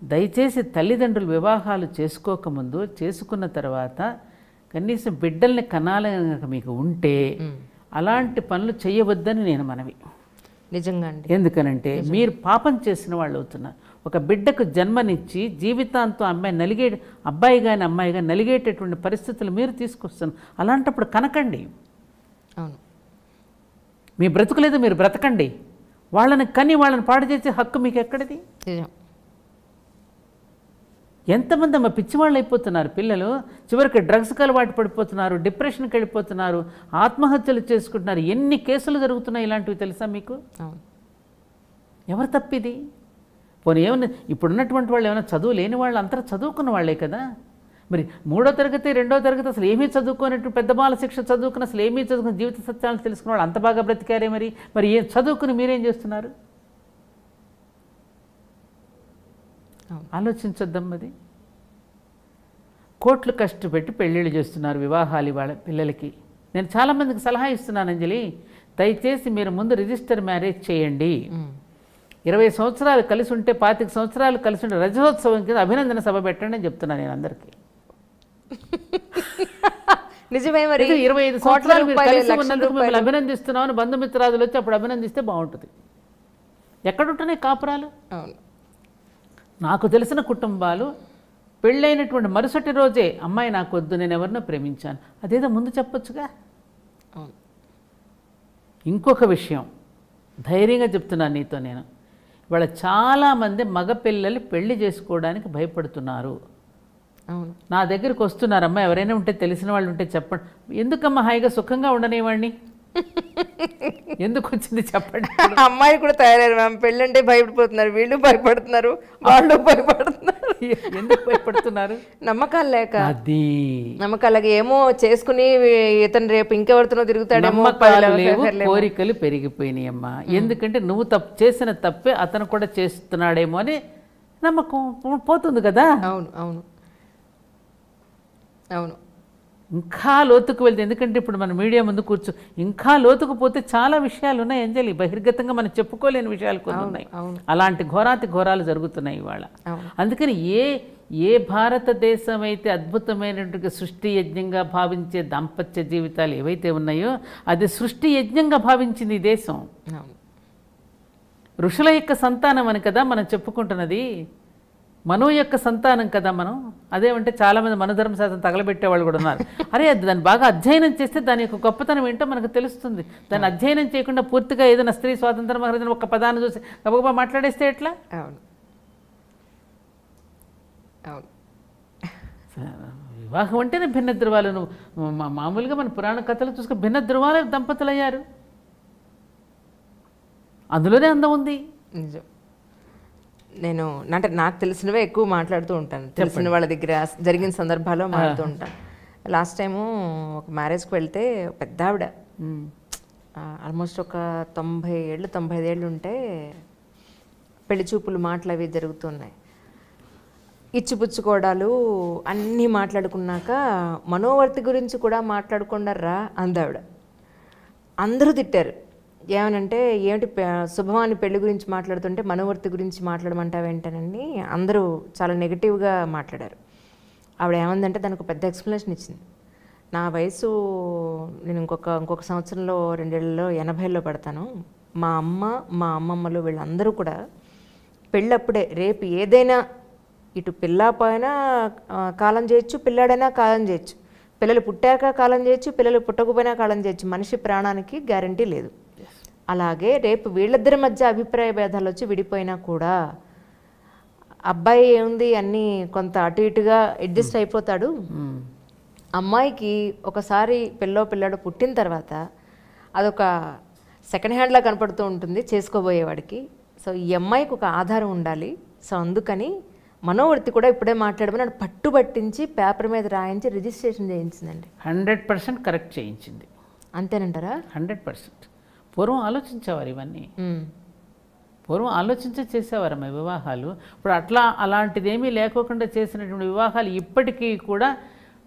దయచేసి తల్లిదండ్రులు వివాహాలు చేసుకోకముందు చేసుకున్న తర్వాత కనీసం బిడ్డల్ని కనాలని మీకు ఉంటే అలాంటి పనులు చేయవద్దని నేను మనవి. నిజంగా అండి. ఎందుకనంటే మీరు పాపం చేసిన వాళ్ళు అవుతున్నారు. ఒక బిడ్డకు జన్మనిచ్చి జీవితాంతం అబ్బాయి కానీ అమ్మాయి కానీ నలిగేటటువంటి పరిస్థితులు మీరు తీసుకొస్తున్నారు. అలాంటప్పుడు కనకండి, అవును, మీ బ్రతుకులేదు మీరు బ్రతకండి. వాళ్ళని కని వాళ్ళని పాడు చేసే హక్కు మీకు ఎక్కడిది? ఎంతమంది అమ్మ పిచ్చివాళ్ళు అయిపోతున్నారు పిల్లలు, చివరికి డ్రగ్స్కి అలవాటు పడిపోతున్నారు, డిప్రెషన్కి వెళ్ళిపోతున్నారు, ఆత్మహత్యలు చేసుకుంటున్నారు. ఎన్ని కేసులు జరుగుతున్నాయి ఇలాంటివి తెలుసా మీకు? ఎవరు తప్పిది? పోనీ ఏమన్నా ఇప్పుడున్నటువంటి వాళ్ళు ఏమైనా చదువు లేని వాళ్ళు అంతా చదువుకున్న వాళ్ళే కదా. మరి 3వ తరగతి 2వ తరగతి అసలు ఏమీ చదువుకోనట్టు పెద్ద బాల శిక్ష చదువుకుని అసలు ఏమీ చదువుకుని జీవిత సత్యాలను తెలుసుకున్న వాళ్ళు అంత బాగా బ్రతికారే. మరి ఏం చదువుకుని మీరేం చేస్తున్నారు? ఆలోచించొద్దమ్మది. కోట్లు కష్టపెట్టి పెళ్ళిళ్ళు చేస్తున్నారు వివాహాలు వాళ్ళ పిల్లలకి. నేను చాలామందికి సలహా ఇస్తున్నాను అంజలి, దయచేసి మీరు ముందు రిజిస్టర్ మ్యారేజ్ చేయండి. 20 సంవత్సరాలు కలిసి ఉంటే 25 సంవత్సరాలు కలిసి ఉంటే రజతోత్సవం కింద అభినందన సభ పెట్టండి అని చెప్తున్నాను నేను అందరికీ. నిజమే. మరి 25 సంవత్సరాలు మీరు కలిసి ఉన్నందుకు మిమ్మల్ని అభినందిస్తున్నామని బంధుమిత్రాదులు వచ్చి అప్పుడు అభినందిస్తే బాగుంటుంది. ఎక్కడుంటున్నాయి కాపురాలు? నాకు తెలిసిన కుటుంబాలు పెళ్ళైనటువంటి మరుసటి రోజే అమ్మాయి నాకు వద్దు, నేను ఎవరినో ప్రేమించాను, అదేదో ముందు చెప్పొచ్చుగా. ఇంకొక విషయం ధైర్యంగా చెప్తున్నాను నీతో నేను, ఇవాళ చాలామంది మగపిల్లలు పెళ్లి చేసుకోవడానికి భయపడుతున్నారు. నా దగ్గరికి వస్తున్నారు, అమ్మ ఎవరైనా ఉంటే తెలిసిన వాళ్ళు ఉంటే చెప్పండి. ఎందుకమ్మా హాయిగా సుఖంగా ఉండనేవాడిని, ఎందుకు వచ్చింది చెప్పండి. అమ్మాయి కూడా తయారయ్యారు మ్యామ్, పెళ్ళంటే భయపడిపోతున్నారు, వీళ్ళు భయపడుతున్నారు, వాళ్ళు భయపడుతున్నారు. ఎందుకు భయపడుతున్నారు? నమ్మకాలు లేక. అది నమ్మకాలకి ఏమో చేసుకుని ఇతను రేపు ఇంకెవరితోనో తిరుగుతాడేమో, కోరికలు పెరిగిపోయినాయి అమ్మా. ఎందుకంటే నువ్వు చేసిన తప్పే అతను కూడా చేస్తున్నాడేమో అని నమ్మకం పోతుంది కదా. అవును, అవును, అవును. ఇంకా లోతుకు వెళ్తే, ఎందుకంటే ఇప్పుడు మన మీడియా ముందు ఇంకా లోతుకు పోతే చాలా విషయాలు ఉన్నాయి అంజలి, బహిర్గతంగా మనం చెప్పుకోలేని విషయాలు కొన్ని ఉన్నాయి. అలాంటి ఘోరాతి ఘోరాలు జరుగుతున్నాయి ఇవాళ. అందుకని ఏ భారతదేశం అయితే అద్భుతమైనటువంటి సృష్టి యజ్ఞంగా భావించే దాంపత్య జీవితాలు ఏవైతే ఉన్నాయో అది సృష్టి యజ్ఞంగా భావించింది ఈ దేశం. ఋషుల యొక్క సంతానం అని కదా మనం చెప్పుకుంటున్నది. మనో యొక్క సంతానం కదా మనం. అదేమంటే చాలామంది మనోధర్మశాస్త్రం తగలబెట్టే వాళ్ళు కూడా ఉన్నారు. అరే అది దాన్ని బాగా అధ్యయనం చేస్తే దాని యొక్క గొప్పతనం ఏంటో మనకు తెలుస్తుంది. దాన్ని అధ్యయనం చేయకుండా పూర్తిగా ఏదైనా స్త్రీ స్వాతంత్రం మహిళ ఒక పదాన్ని చూసి గబగబా మాట్లాడేస్తే ఎట్లా? అవును అవును. వివాహం అంటేనే భిన్న ధృవాలు. మామూలుగా మన పురాణ కథలు చూసుకుని భిన్న ధృవాల దంపతులు అయ్యారు, అందులోనే అందం ఉంది. నిజం. నేను అంటే నాకు తెలిసినవే ఎక్కువ మాట్లాడుతూ ఉంటాను, తెలిసిన వాళ్ళ దగ్గర జరిగిన సందర్భాల్లో మాట్లాడుతూ ఉంటాను. లాస్ట్ టైము ఒక మ్యారేజ్కి వెళ్తే పెద్ద ఆవిడ, ఆల్మోస్ట్ ఒక 90 ఏళ్ళు 95 ఏళ్ళు ఉంటే పెళ్లి చూపులు మాటలు అవి జరుగుతున్నాయి. ఇచ్చిపుచ్చుకోవడాలు అన్నీ మాట్లాడుకున్నాక మనోవర్తి గురించి కూడా మాట్లాడుకున్నారా అందావిడ. అందరూ తిట్టారు. ఏమనంటే ఏమిటి శుభమాని పెళ్లి గురించి మాట్లాడుతుంటే మనోవర్తి గురించి మాట్లాడమంటావేంటనండి అందరూ చాలా నెగిటివ్గా మాట్లాడారు. ఆవిడ ఏమందంటే దానికి ఒక పెద్ద ఎక్స్ప్లెనేషన్ ఇచ్చింది. నా వయసు నేను ఇంకొక సంవత్సరంలో 2 ఏళ్లలో 80లో పడతాను. మా అమ్మ మా అమ్మమ్మలు వీళ్ళందరూ కూడా పెళ్ళప్పుడే రేపు ఏదైనా ఇటు పిల్ల పోయినా కాలం చేయొచ్చు, పిల్లాడైనా కాలం చేయొచ్చు, పిల్లలు పుట్టాక కాలం చేయొచ్చు, పిల్లలు పుట్టకపోయినా కాలం చేయొచ్చు, మనిషి ప్రాణానికి గ్యారంటీ లేదు. అలాగే రేపు వీళ్ళిద్దరి మధ్య అభిప్రాయ భేదాలు వచ్చి విడిపోయినా కూడా అబ్బాయి ఏముంది అన్నీ కొంత అటు ఇటుగా అడ్జస్ట్ అయిపోతాడు. అమ్మాయికి ఒకసారి పిల్లాడు పుట్టిన తర్వాత అదొక సెకండ్ హ్యాండ్లా కనపడుతూ ఉంటుంది చేసుకోబోయేవాడికి. సో ఈ అమ్మాయికి ఒక ఆధారం ఉండాలి. సో అందుకని మనోవర్తి కూడా ఇప్పుడే మాట్లాడమని పట్టుబట్టించి పేపర్ మీద రాయించి రిజిస్ట్రేషన్ చేయించిందండి. 100% కరెక్ట్ చేయించింది. అంతేనంటారా? 100%. పూర్వం ఆలోచించేవారు ఇవన్నీ, పూర్వం ఆలోచించే చేసేవారు మా వివాహాలు. ఇప్పుడు అలాంటిదేమీ లేకోకుండా చేసినటువంటి వివాహాలు ఇప్పటికీ కూడా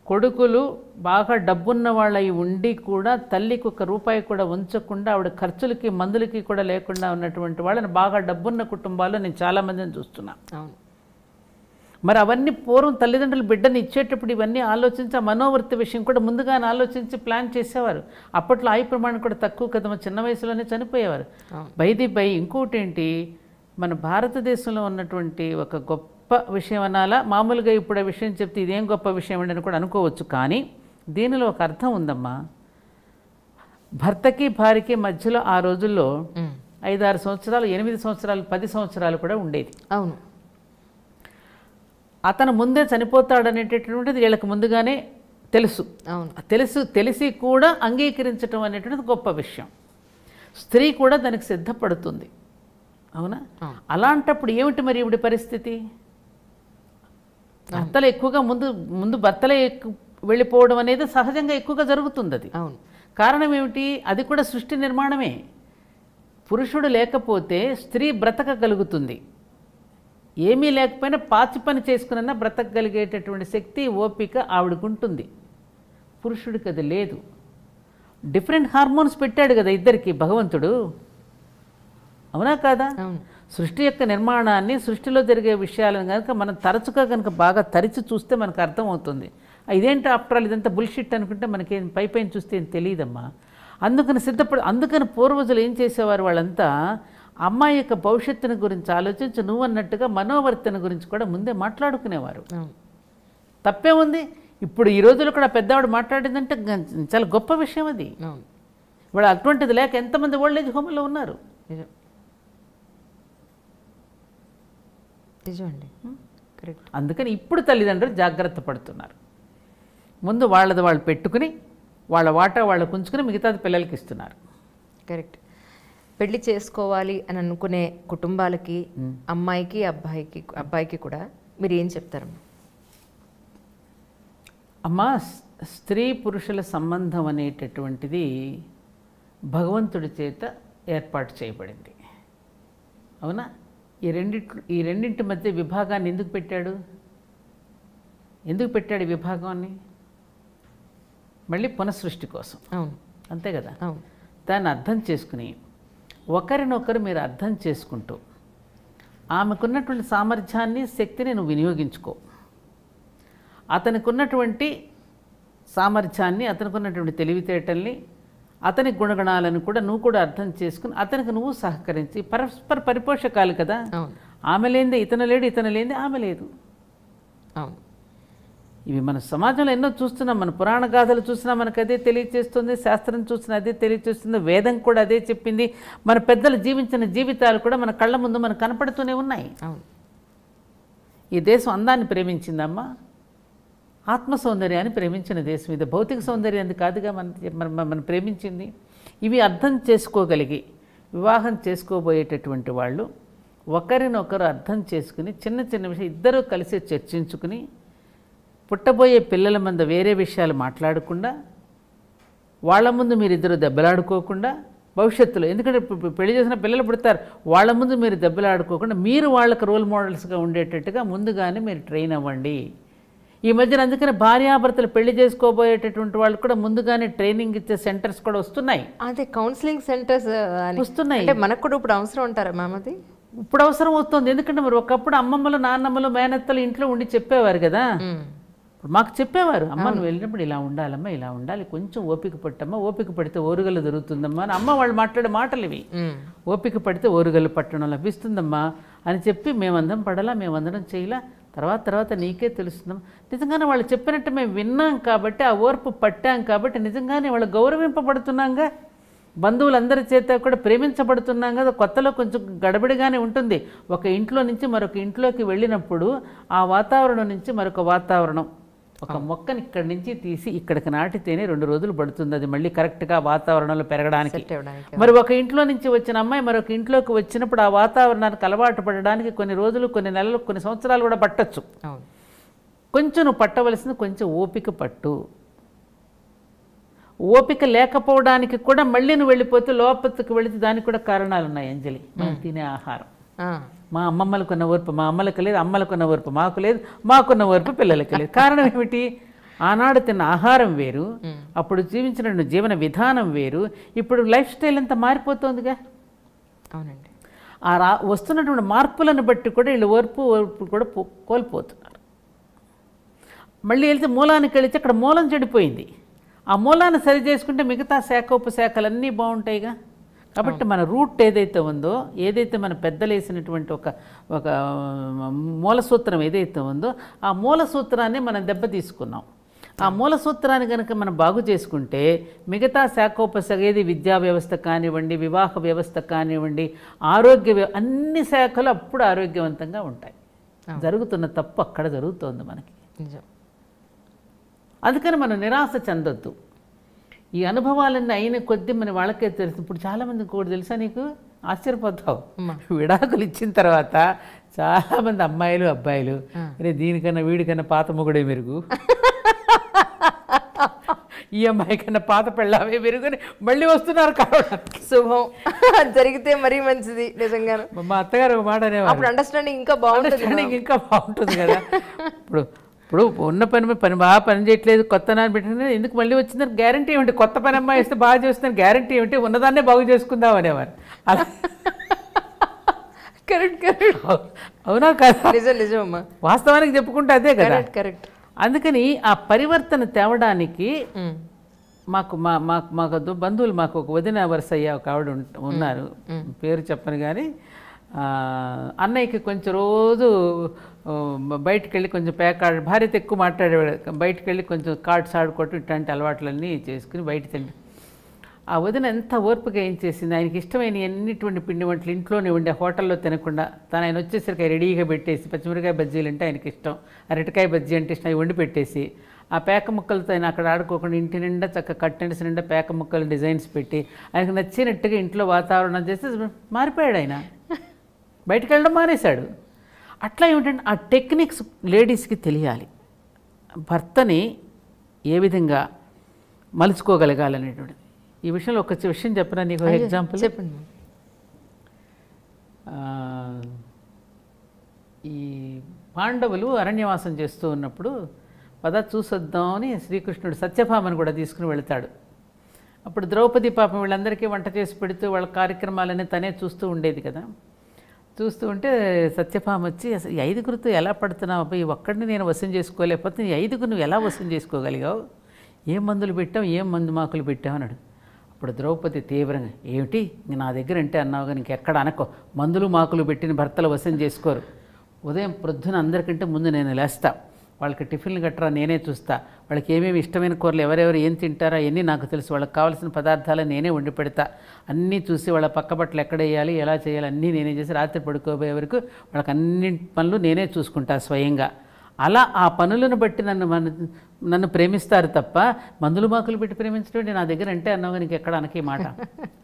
కొడుకులు బాగా డబ్బున్న వాళ్ళవి ఉండి కూడా తల్లికి ₹1 కూడా ఉంచకుండా ఆవిడ ఖర్చులకి మందులకి కూడా లేకుండా ఉన్నటువంటి వాళ్ళని బాగా డబ్బున్న కుటుంబాల్లో నేను చాలామందిని చూస్తున్నాను. అవును. మరి అవన్నీ పూర్వం తల్లిదండ్రులు బిడ్డని ఇచ్చేటప్పుడు ఇవన్నీ ఆలోచించి ఆ మనోవర్తి విషయం కూడా ముందుగానే ఆలోచించి ప్లాన్ చేసేవారు. అప్పట్లో ఆయుు ప్రమాణం కూడా తక్కువ కదా, చిన్న వయసులోనే చనిపోయేవారు. బై ఇంకోటి ఏంటి, మన భారతదేశంలో ఉన్నటువంటి ఒక గొప్ప విషయం అనాలా, మామూలుగా ఇప్పుడు ఆ విషయం చెప్తే ఇదేం గొప్ప విషయం అని కూడా అనుకోవచ్చు, కానీ దీనిలో ఒక అర్థం ఉందమ్మా. భర్తకి భార్యకి మధ్యలో ఆ రోజుల్లో 5-6 సంవత్సరాలు 8 సంవత్సరాలు 10 సంవత్సరాలు కూడా ఉండేది. అవును. అతను ముందే చనిపోతాడనేటటువంటిది వీళ్ళకి ముందుగానే తెలుసు. తెలిసి కూడా అంగీకరించడం అనేటువంటిది గొప్ప విషయం. స్త్రీ కూడా దానికి సిద్ధపడుతుంది. అవునా? అలాంటప్పుడు ఏమిటి మరి ఇవిడి పరిస్థితి? భర్తలు ఎక్కువగా ముందు భర్తలే వెళ్ళిపోవడం అనేది సహజంగా ఎక్కువగా జరుగుతుంది. అది కారణం ఏమిటి? అది కూడా సృష్టి నిర్మాణమే. పురుషుడు లేకపోతే స్త్రీ బ్రతకగలుగుతుంది. ఏమీ లేకపోయినా పాచి పని చేసుకున్నా బ్రతకగలిగేటటువంటి శక్తి ఓపిక ఆవిడకుంటుంది. పురుషుడికి అది లేదు. డిఫరెంట్ హార్మోన్స్ పెట్టాడు కదా ఇద్దరికి భగవంతుడు, అవునా కాదా? సృష్టి యొక్క నిర్మాణాన్ని, సృష్టిలో జరిగే విషయాలను కనుక మనం తరచుగా కనుక బాగా తరిచి చూస్తే మనకు అర్థమవుతుంది. ఇదేంటి ఆఫ్టర్ ఆల్ ఇదంతా బుల్షిట్ అనుకుంటే మనకేం పైపైన చూస్తే ఏం తెలియదమ్మా. అందుకని పూర్వజులు ఏం చేసేవారు, వాళ్ళంతా అమ్మాయి యొక్క భవిష్యత్తుని గురించి ఆలోచించి నువ్వు అన్నట్టుగా మనోవర్తన గురించి కూడా ముందే మాట్లాడుకునేవారు. తప్పే ఉంది? ఇప్పుడు ఈ రోజుల్లో కూడా పెద్దవాడు మాట్లాడిందంటే చాలా గొప్ప విషయం అది. ఇప్పుడు అటువంటిది లేక ఎంతమంది ఓల్డ్ ఏజ్ హోమ్లో ఉన్నారు. అందుకని ఇప్పుడు తల్లిదండ్రులు జాగ్రత్త పడుతున్నారు. ముందు వాళ్ళది వాళ్ళు పెట్టుకుని వాళ్ళ వాటా వాళ్ళకు ఉంచుకుని మిగతాది పిల్లలకి ఇస్తున్నారు. కరెక్ట్. పెళ్లి చేసుకోవాలి అని అనుకునే కుటుంబాలకి, అమ్మాయికి అబ్బాయికి కూడా మీరు ఏం చెప్తారు? అమ్మా, స్త్రీ పురుషుల సంబంధం అనేటటువంటిది భగవంతుడి చేత ఏర్పాటు చేయబడింది. అవునా? ఈ రెండింటి మధ్య విభాగాన్ని ఎందుకు పెట్టాడు? విభాగాన్ని? మళ్ళీ పునఃసృష్టి కోసం. అవును, అంతే కదా. అవును. దాన్ని అర్థం చేసుకుని ఒకరినొకరు మీరు అర్థం చేసుకుంటూ ఆమెకున్నటువంటి సామర్థ్యాన్ని, శక్తిని నువ్వు వినియోగించుకో. అతనికి ఉన్నటువంటి సామర్థ్యాన్ని, అతనికి ఉన్నటువంటి తెలివితేటల్ని, అతని గుణగణాలను కూడా నువ్వు కూడా అర్థం చేసుకుని అతనికి నువ్వు సహకరించి, పరస్పర పరిపోషకాలు కదా. ఆమె లేనిదే ఇతను లేడు, ఇతను లేనిదే ఆమె లేదు. అవును. ఇవి మన సమాజంలో ఎన్నో చూస్తున్నాం. మన పురాణ గాథలు చూసినా మనకు అదే తెలియచేస్తుంది, శాస్త్రం చూసినా అదే తెలియచేస్తుంది, వేదం కూడా అదే చెప్పింది. మన పెద్దలు జీవించిన జీవితాలు కూడా మన కళ్ళ ముందు మనకు కనపడుతూనే ఉన్నాయి. అవును. ఈ దేశం అందాన్ని ప్రేమించిందమ్మా, ఆత్మ సౌందర్యాన్ని ప్రేమించిన దేశం ఇది. భౌతిక సౌందర్యాన్ని కాదుగా మనం ప్రేమించింది. ఇవి అర్థం చేసుకోగలిగి వివాహం చేసుకోబోయేటటువంటి వాళ్ళు ఒకరినొకరు అర్థం చేసుకుని చిన్న చిన్న విషయం ఇద్దరూ కలిసి చర్చించుకుని పుట్టబోయే పిల్లల మంద వేరే విషయాలు మాట్లాడకుండా, వాళ్ళ ముందు మీరిద్దరు దెబ్బలాడుకోకుండా, భవిష్యత్తులో ఎందుకంటే పెళ్లి చేసిన పిల్లలు పుడతారు, వాళ్ళ ముందు మీరు దెబ్బలాడుకోకుండా మీరు వాళ్ళకి రోల్ మోడల్స్గా ఉండేటట్టుగా ముందుగానే మీరు ట్రైన్ అవ్వండి. ఈ మధ్యన అందుకని భార్యాభర్తలు పెళ్లి చేసుకోబోయేటటువంటి వాళ్ళు కూడా ముందుగానే ట్రైనింగ్ ఇచ్చే సెంటర్స్ కూడా వస్తున్నాయి. అదే కౌన్సిలింగ్ సెంటర్స్ వస్తున్నాయి. అంటే మనకు కూడా ఇప్పుడు అవసరం ఉంటారా మామది? ఇప్పుడు అవసరం వస్తుంది. ఎందుకంటే మరి ఒకప్పుడు అమ్మమ్మలు, నాన్నమ్మలు, మేనత్తలు ఇంట్లో ఉండి చెప్పేవారు కదా. ఇప్పుడు మాకు చెప్పేవారు, అమ్మ నువ్వు వెళ్ళినప్పుడు ఇలా ఉండాలమ్మా, ఇలా ఉండాలి, కొంచెం ఓపిక పట్టమ్మా, ఓపిక పడితే ఓరుగలు దొరుకుతుందమ్మా అని అమ్మ వాళ్ళు మాట్లాడే మాటలు ఇవి. ఓపిక పడితే ఓరుగలు పట్టడం లభిస్తుందమ్మా అని చెప్పి మేమందరం పడాలా, మేమందరం చేయలా, తర్వాత నీకే తెలుస్తుందమ్మా. నిజంగానే వాళ్ళు చెప్పినట్టు మేము విన్నాం కాబట్టి, ఆ ఓర్పు పట్టాం కాబట్టి నిజంగానే వాళ్ళు గౌరవింపబడుతున్నాంగా, బంధువులందరి చేత కూడా ప్రేమించబడుతున్నాం కదా. కొత్తలో కొంచెం గడబడిగానే ఉంటుంది. ఒక ఇంట్లో నుంచి మరొక ఇంట్లోకి వెళ్ళినప్పుడు ఆ వాతావరణం నుంచి మరొక వాతావరణం, ఒక మొక్కని ఇక్కడి నుంచి తీసి ఇక్కడికి నాటితేనే 2 రోజులు పడుతుంది అది మళ్ళీ కరెక్ట్గా వాతావరణంలో పెరగడానికి. మరి ఒక ఇంట్లో నుంచి వచ్చిన అమ్మాయి మరొక ఇంట్లోకి వచ్చినప్పుడు ఆ వాతావరణానికి అలవాటు పడడానికి కొన్ని రోజులు, కొన్ని నెలలు, కొన్ని సంవత్సరాలు కూడా పట్టచ్చు. కొంచెం నువ్వు పట్టవలసింది కొంచెం ఓపిక పట్టు. ఓపిక లేకపోవడానికి కూడా మళ్ళీ నువ్వు వెళ్ళిపోతే లోపలికి వెళితే దానికి కూడా కారణాలు ఉన్నాయి అంజలి. మనం తినే ఆహారం, మా అమ్మమ్మలకున్న ఓర్పు మా అమ్మలకు లేదు, అమ్మలకున్న ఓర్పు మాకు లేదు, మాకున్న ఓర్పు పిల్లలకి లేదు. కారణం ఏమిటి? ఆనాడు తిన్న ఆహారం వేరు, అప్పుడు జీవించిన జీవన విధానం వేరు, ఇప్పుడు లైఫ్ స్టైల్ అంతా మారిపోతుందిగా. అవునండి. వస్తున్నటువంటి మార్పులను బట్టి కూడా వీళ్ళు ఓర్పు కూడా కోల్పోతున్నారు. మళ్ళీ వెళ్తే మూలానికి వెళితే అక్కడ మూలం చెడిపోయింది. ఆ మూలాన్ని సరి చేసుకుంటే మిగతా శాఖోపశాఖలన్నీ బాగుంటాయిగా. కాబట్టి మన రూట్ ఏదైతే ఉందో, ఏదైతే మన పెద్దలు వేసినటువంటి ఒక మూల సూత్రం ఏదైతే ఉందో, ఆ మూల సూత్రాన్ని మనం దెబ్బ తీసుకున్నాం. ఆ మూల సూత్రాన్ని కనుక మనం బాగు చేసుకుంటే మిగతా శాఖోపశాఖ ఏది విద్యా వ్యవస్థ కానివ్వండి, వివాహ వ్యవస్థ కానివ్వండి, అన్ని శాఖలు అప్పుడు ఆరోగ్యవంతంగా ఉంటాయి. జరుగుతున్న తప్పు అక్కడ జరుగుతోంది మనకి. అందుకని మనం నిరాశ చెందొద్దు. ఈ అనుభవాలన్నీ అయిన కొద్దీ మన వాళ్ళకే తెలుసు. ఇప్పుడు చాలామంది కూడా తెలుసా నీకు, ఆశ్చర్యపోతావు, విడాకులు ఇచ్చిన తర్వాత చాలామంది అమ్మాయిలు అబ్బాయిలు అరే దీనికన్నా వీడికన్నా పాత మొగుడే మెరుగు, ఈ అమ్మాయి కన్నా పాత పెళ్ళావే మెరుగుని మళ్ళీ వస్తున్నారు కావడానికి. శుభం జరిగితే మరీ మంచిది. నిజంగా మా అత్తగారు ఒక మాట అనేవారు, అండర్స్టాండింగ్ ఇంకా బాగుంటుంది కదా. ఇప్పుడు ఉన్న పని బాగా పని చేయట్లేదు, కొత్త నాన్న పెట్టిన ఎందుకు మళ్ళీ వచ్చిందని గ్యారంటీ ఏమిటి? కొత్త పని అమ్మాయి ఇస్తే బాగా చేస్తుందని గ్యారంటీ ఏమిటి? ఉన్నదాన్నే బాగు చేసుకుందాం అనేవారు. అలా కరెక్ట్. అవునా కదా? నిజం అమ్మా, వాస్తవానికి చెప్పుకుంటే అదే కదా. కరెక్ట్. అందుకని ఆ పరివర్తన తేవడానికి మాకు బంధువులు, మాకు ఒక వదిన వరుసయ్య ఒక ఆవిడ ఉన్నారు, పేరు చెప్పను కానీ, అన్నయ్యకి కొంచెం రోజు బయటికి వెళ్ళి కొంచెం భార్యతో ఎక్కువ మాట్లాడేవాడు, బయటికి వెళ్ళి కొంచెం కార్డ్స్ ఆడుకోవటం ఇట్లాంటి అలవాట్లన్నీ చేసుకుని బయట తిండి. ఆ వదిన ఎంత ఓర్పుగా ఏం చేసింది, ఆయనకి ఇష్టమైన ఎన్నిటువంటి పిండి వంటలు ఇంట్లోనే ఉండే, హోటల్లో తినకుండా ఆయన వచ్చేసరికి రెడీగా పెట్టేసి, పచ్చిమిరకాయ బజ్జీలు అంటే ఆయనకి ఇష్టం, అరటికాయ బజ్జీ అంటే ఇష్టం, అవి వండి పెట్టేసి ఆ పేక ముక్కలతో ఆయన అక్కడ ఆడుకోకుండా ఇంటి నిండా చక్క కట్టెన్స్ నిండా పేక ముక్కలు డిజైన్స్ పెట్టి ఆయనకు నచ్చినట్టుగా ఇంట్లో వాతావరణం చేస్తే మారిపోయాడు. ఆయన బయటకు వెళ్ళడం మానేశాడు. అట్లా ఏమిటంటే ఆ టెక్నిక్స్ లేడీస్కి తెలియాలి, భర్తని ఏ విధంగా మలుచుకోగలగాలనేటువంటిది. ఈ విషయంలో ఒక విషయం చెప్పనా నీకు, ఎగ్జాంపుల్ చెప్పండి. ఈ పాండవులు అరణ్యవాసం చేస్తూ ఉన్నప్పుడు పద చూసొద్దామని శ్రీకృష్ణుడు సత్యభామను కూడా తీసుకుని వెళతాడు. అప్పుడు ద్రౌపది పాపం వీళ్ళందరికీ వంట చేసి పెడుతూ వాళ్ళ కార్యక్రమాలన్నీ తనే చూస్తూ ఉండేది కదా. చూస్తూ ఉంటే సత్యభామ వచ్చి, అసలు ఈ 5గురితో ఎలా పడుతున్నావు అబ్బాయి, ఒక్కడిని నేను వశం చేసుకోలేకపోతే ఈ 5గురు నువ్వు ఎలా వశం చేసుకోగలిగావు, ఏం మందులు పెట్టావు, ఏం మందు మాకులు పెట్టావు అన్నాడు. ఇప్పుడు ద్రౌపది తీవ్రంగా, ఏమిటి నా దగ్గర అంటే అన్నావుగా, ఇంకెక్కడ అనకో, మందులు మాకులు పెట్టిన భర్తలు వశం చేసుకోరు. ఉదయం ప్రొద్దున అందరికంటే ముందు నేను లేస్తా, వాళ్ళకి టిఫిన్లు గట్రా నేనే చూస్తా, వాళ్ళకి ఏమేమి ఇష్టమైన కూరలు ఎవరెవరు ఏం తింటారా అన్నీ నాకు తెలుసు, వాళ్ళకి కావాల్సిన పదార్థాలు నేనే వండి పెడతా, అన్నీ చూసి వాళ్ళ పక్క బట్టలు ఎక్కడ వేయాలి ఎలా చేయాలి అన్నీ నేనే చేసి రాత్రి పడుకోబోయే వరకు వాళ్ళకి అన్ని పనులు నేనే చూసుకుంటా స్వయంగా. అలా ఆ పనులను బట్టి నన్ను ప్రేమిస్తారు తప్ప మందులు మాకులు పెట్టి ప్రేమించడం నా దగ్గర అంటే అన్నావు నీకు ఎక్కడ అనకే మాట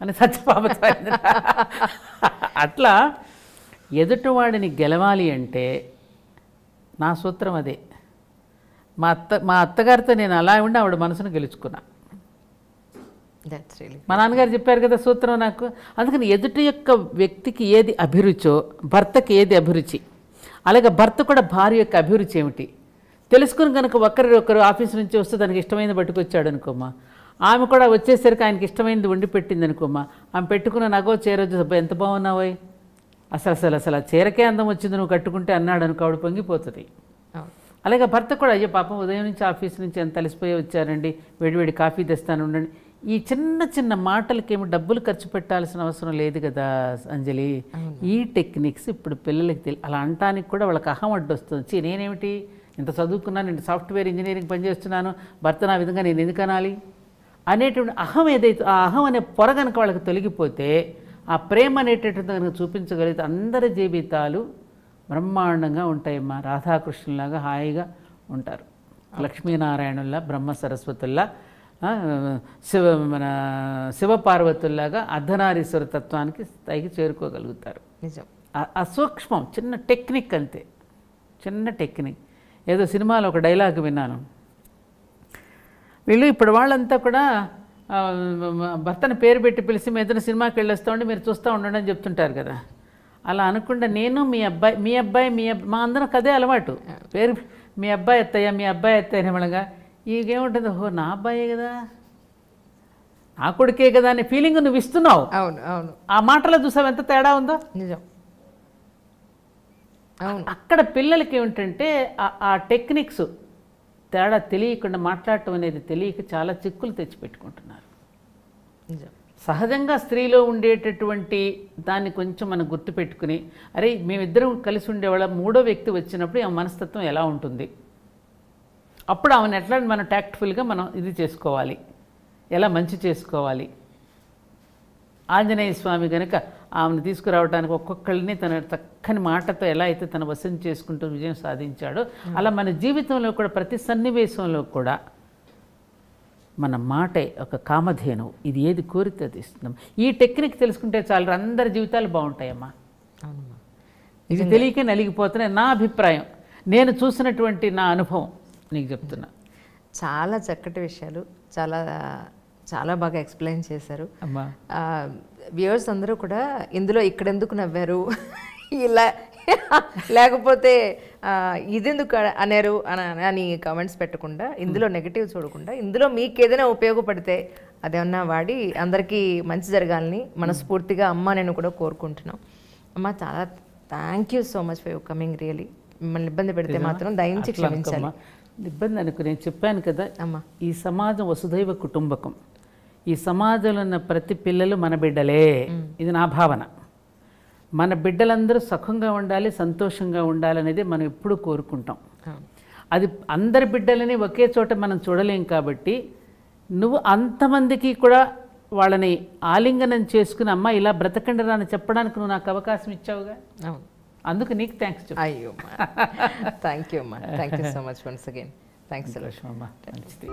అని సత్యపాపతో. అట్లా ఎదుటివాడిని గెలవాలి అంటే నా సూత్రం అదే. మా అత్తగారితో నేను అలా ఉండి ఆవిడ మనసును గెలుచుకున్నా. మా నాన్నగారు చెప్పారు కదా సూత్రం నాకు. అందుకని ఎదుటి యొక్క వ్యక్తికి ఏది అభిరుచో భర్తకి ఏది అభిరుచి, అలాగే భర్త కూడా భార్య యొక్క అభిరుచి ఏమిటి తెలుసుకుని కనుక ఒకరు ఆఫీస్ నుంచి వస్తే దానికి ఇష్టమైనది పట్టుకొచ్చాడు అనుకోమ్మా, ఆమె కూడా వచ్చేసరికి ఆయనకి ఇష్టమైనది వండి పెట్టింది అనుకోమ్మా, ఆమె పెట్టుకున్న నగో చీరొచ్చు ఎంత బాగున్నావోయ్, అసలు ఆ చీరకే అందం వచ్చింది నువ్వు కట్టుకుంటే అన్నాడు అనుకో, ఆవిడ పొంగిపోతుంది. అలాగే భర్త కూడా అయ్యో పాపం ఉదయం నుంచి ఆఫీస్ నుంచి ఎంత అలసిపోయి వచ్చారండి, వేడివేడి కాఫీ తెస్తాను ఉండండి. ఈ చిన్న చిన్న మాటలకేమో డబ్బులు ఖర్చు పెట్టాల్సిన అవసరం లేదు కదా అంజలి. ఈ టెక్నిక్స్ ఇప్పుడు పిల్లలకి అలా అంటానికి కూడా వాళ్ళకి అహం అడ్డొస్తుంది. నేనేమిటి ఇంత చదువుకున్నాను, నేను సాఫ్ట్వేర్ ఇంజనీరింగ్ పనిచేస్తున్నాను, భర్త నా విధంగా నేను ఎందుకు అనాలి అనేటువంటి అహం ఏదైతే, ఆ అహం అనే పొర కనుక వాళ్ళకి తొలగిపోతే, ఆ ప్రేమ అనేటటువంటి కనుక చూపించగలిగితే అందరి జీవితాలు బ్రహ్మాండంగా ఉంటాయమ్మా. రాధాకృష్ణులాగా హాయిగా ఉంటారు, లక్ష్మీనారాయణుల్లా, బ్రహ్మ సరస్వతుల్లా, శివపార్వతుల్లాగా అర్ధనారీశ్వర తత్వానికి స్థాయికి చేరుకోగలుగుతారు. నిజం. అసూక్ష్మం చిన్న టెక్నిక్ అంతే, చిన్న టెక్నిక్. ఏదో సినిమాలో ఒక డైలాగ్ విన్నాను, వీళ్ళు ఇప్పుడు వాళ్ళంతా కూడా భర్తను పేరు పెట్టి పిలిచి మీ ఇద్దరు సినిమాకి వెళ్ళొస్తూ ఉండి మీరు చూస్తూ ఉండండి అని చెప్తుంటారు కదా. అలా అనకుండా నేను మీ అబ్బాయి మా అందరం కదే అలవాటు, పేరు మీ అబ్బాయి అత్తయ్య మీ అబ్బాయి అత్తయ్య అనేమనగా ఈగేముంటుంది, ఓహో నా అబ్బాయే కదా నా కొడుకే కదా అనే ఫీలింగ్ నువ్వు ఇస్తున్నావు. అవును అవును. ఆ మాటలో చూసావు ఎంత తేడా ఉందో. నిజం. అవును. అక్కడ పిల్లలకి ఏమిటంటే ఆ టెక్నిక్స్ తేడా తెలియకుండా మాట్లాడటం అనేది తెలియక చాలా చిక్కులు తెచ్చిపెట్టుకుంటున్నారు. నిజం. సహజంగా స్త్రీలో ఉండేటటువంటి దాన్ని కొంచెం మనం గుర్తుపెట్టుకుని, అరే మేమిద్దరం కలిసి ఉండేవాళ్ళ మూడో వ్యక్తి వచ్చినప్పుడు ఆ మనస్తత్వం ఎలా ఉంటుంది, అప్పుడు ఆమెను ఎట్లా మనం ట్యాక్ట్ఫుల్గా మనం ఇది చేసుకోవాలి, ఎలా మంచి చేసుకోవాలి. ఆంజనేయ స్వామి కనుక ఆమెను తీసుకురావడానికి ఒక్కొక్కరిని తన చక్కని మాటతో ఎలా అయితే తన వశం చేసుకుంటూ విజయం సాధించాడో, అలా మన జీవితంలో కూడా ప్రతి సన్నివేశంలో కూడా మన మాటే ఒక కామధేను, ఇది ఏది కోరితే అది ఇస్తున్నాం. ఈ టెక్నిక్ తెలుసుకుంటే చాలు అందరి జీవితాలు బాగుంటాయమ్మా. అవునమ్మా. ఇది తెలియకే నలిగిపోతున్నాయి నా అభిప్రాయం, నేను చూసినటువంటి నా అనుభవం నీకు చెప్తున్నా. చాలా చక్కటి విషయాలు, చాలా చాలా బాగా ఎక్స్ప్లెయిన్ చేశారు అమ్మా. వ్యూవర్స్ అందరూ కూడా ఇందులో ఇక్కడెందుకు నవ్వారు ఇలా లేకపోతే ఇదెందుకు అన్నారు అని కామెంట్స్ పెట్టకుండా, ఇందులో నెగిటివ్ చూడకుండా, ఇందులో మీకు ఏదైనా ఉపయోగపడితే అదేమన్నా వాడి అందరికీ మంచి జరగాలని మనస్ఫూర్తిగా అమ్మ నేను కూడా కోరుకుంటున్నాం. అమ్మ చాలా thank you so much for your coming. Really మిమ్మల్ని ఇబ్బంది పెడితే మాత్రం దయించి క్షమించాలి. ఇబ్బంది అనుకు నేను చెప్పాను కదా అమ్మ, ఈ సమాజం వసుధైవ కుటుంబకం. ఈ సమాజంలో ఉన్న ప్రతి పిల్లలు మన బిడ్డలే, ఇది నా భావన. మన బిడ్డలందరూ సుఖంగా ఉండాలి, సంతోషంగా ఉండాలనేది మనం ఎప్పుడూ కోరుకుంటాం. అది అందరి బిడ్డలని ఒకే చోట మనం చూడలేం కాబట్టి నువ్వు అంతమందికి కూడా వాళ్ళని ఆలింగనం చేసుకుని అమ్మ ఇలా బ్రతకండి అని చెప్పడానికి నువ్వు నాకు అవకాశం ఇచ్చావుగా, అందుకు నీకు థ్యాంక్స్ చెప్పు. అయ్యో థ్యాంక్ యూ అమ్మా, thank you so much once again. Thanks అమ్మా. మంచిది.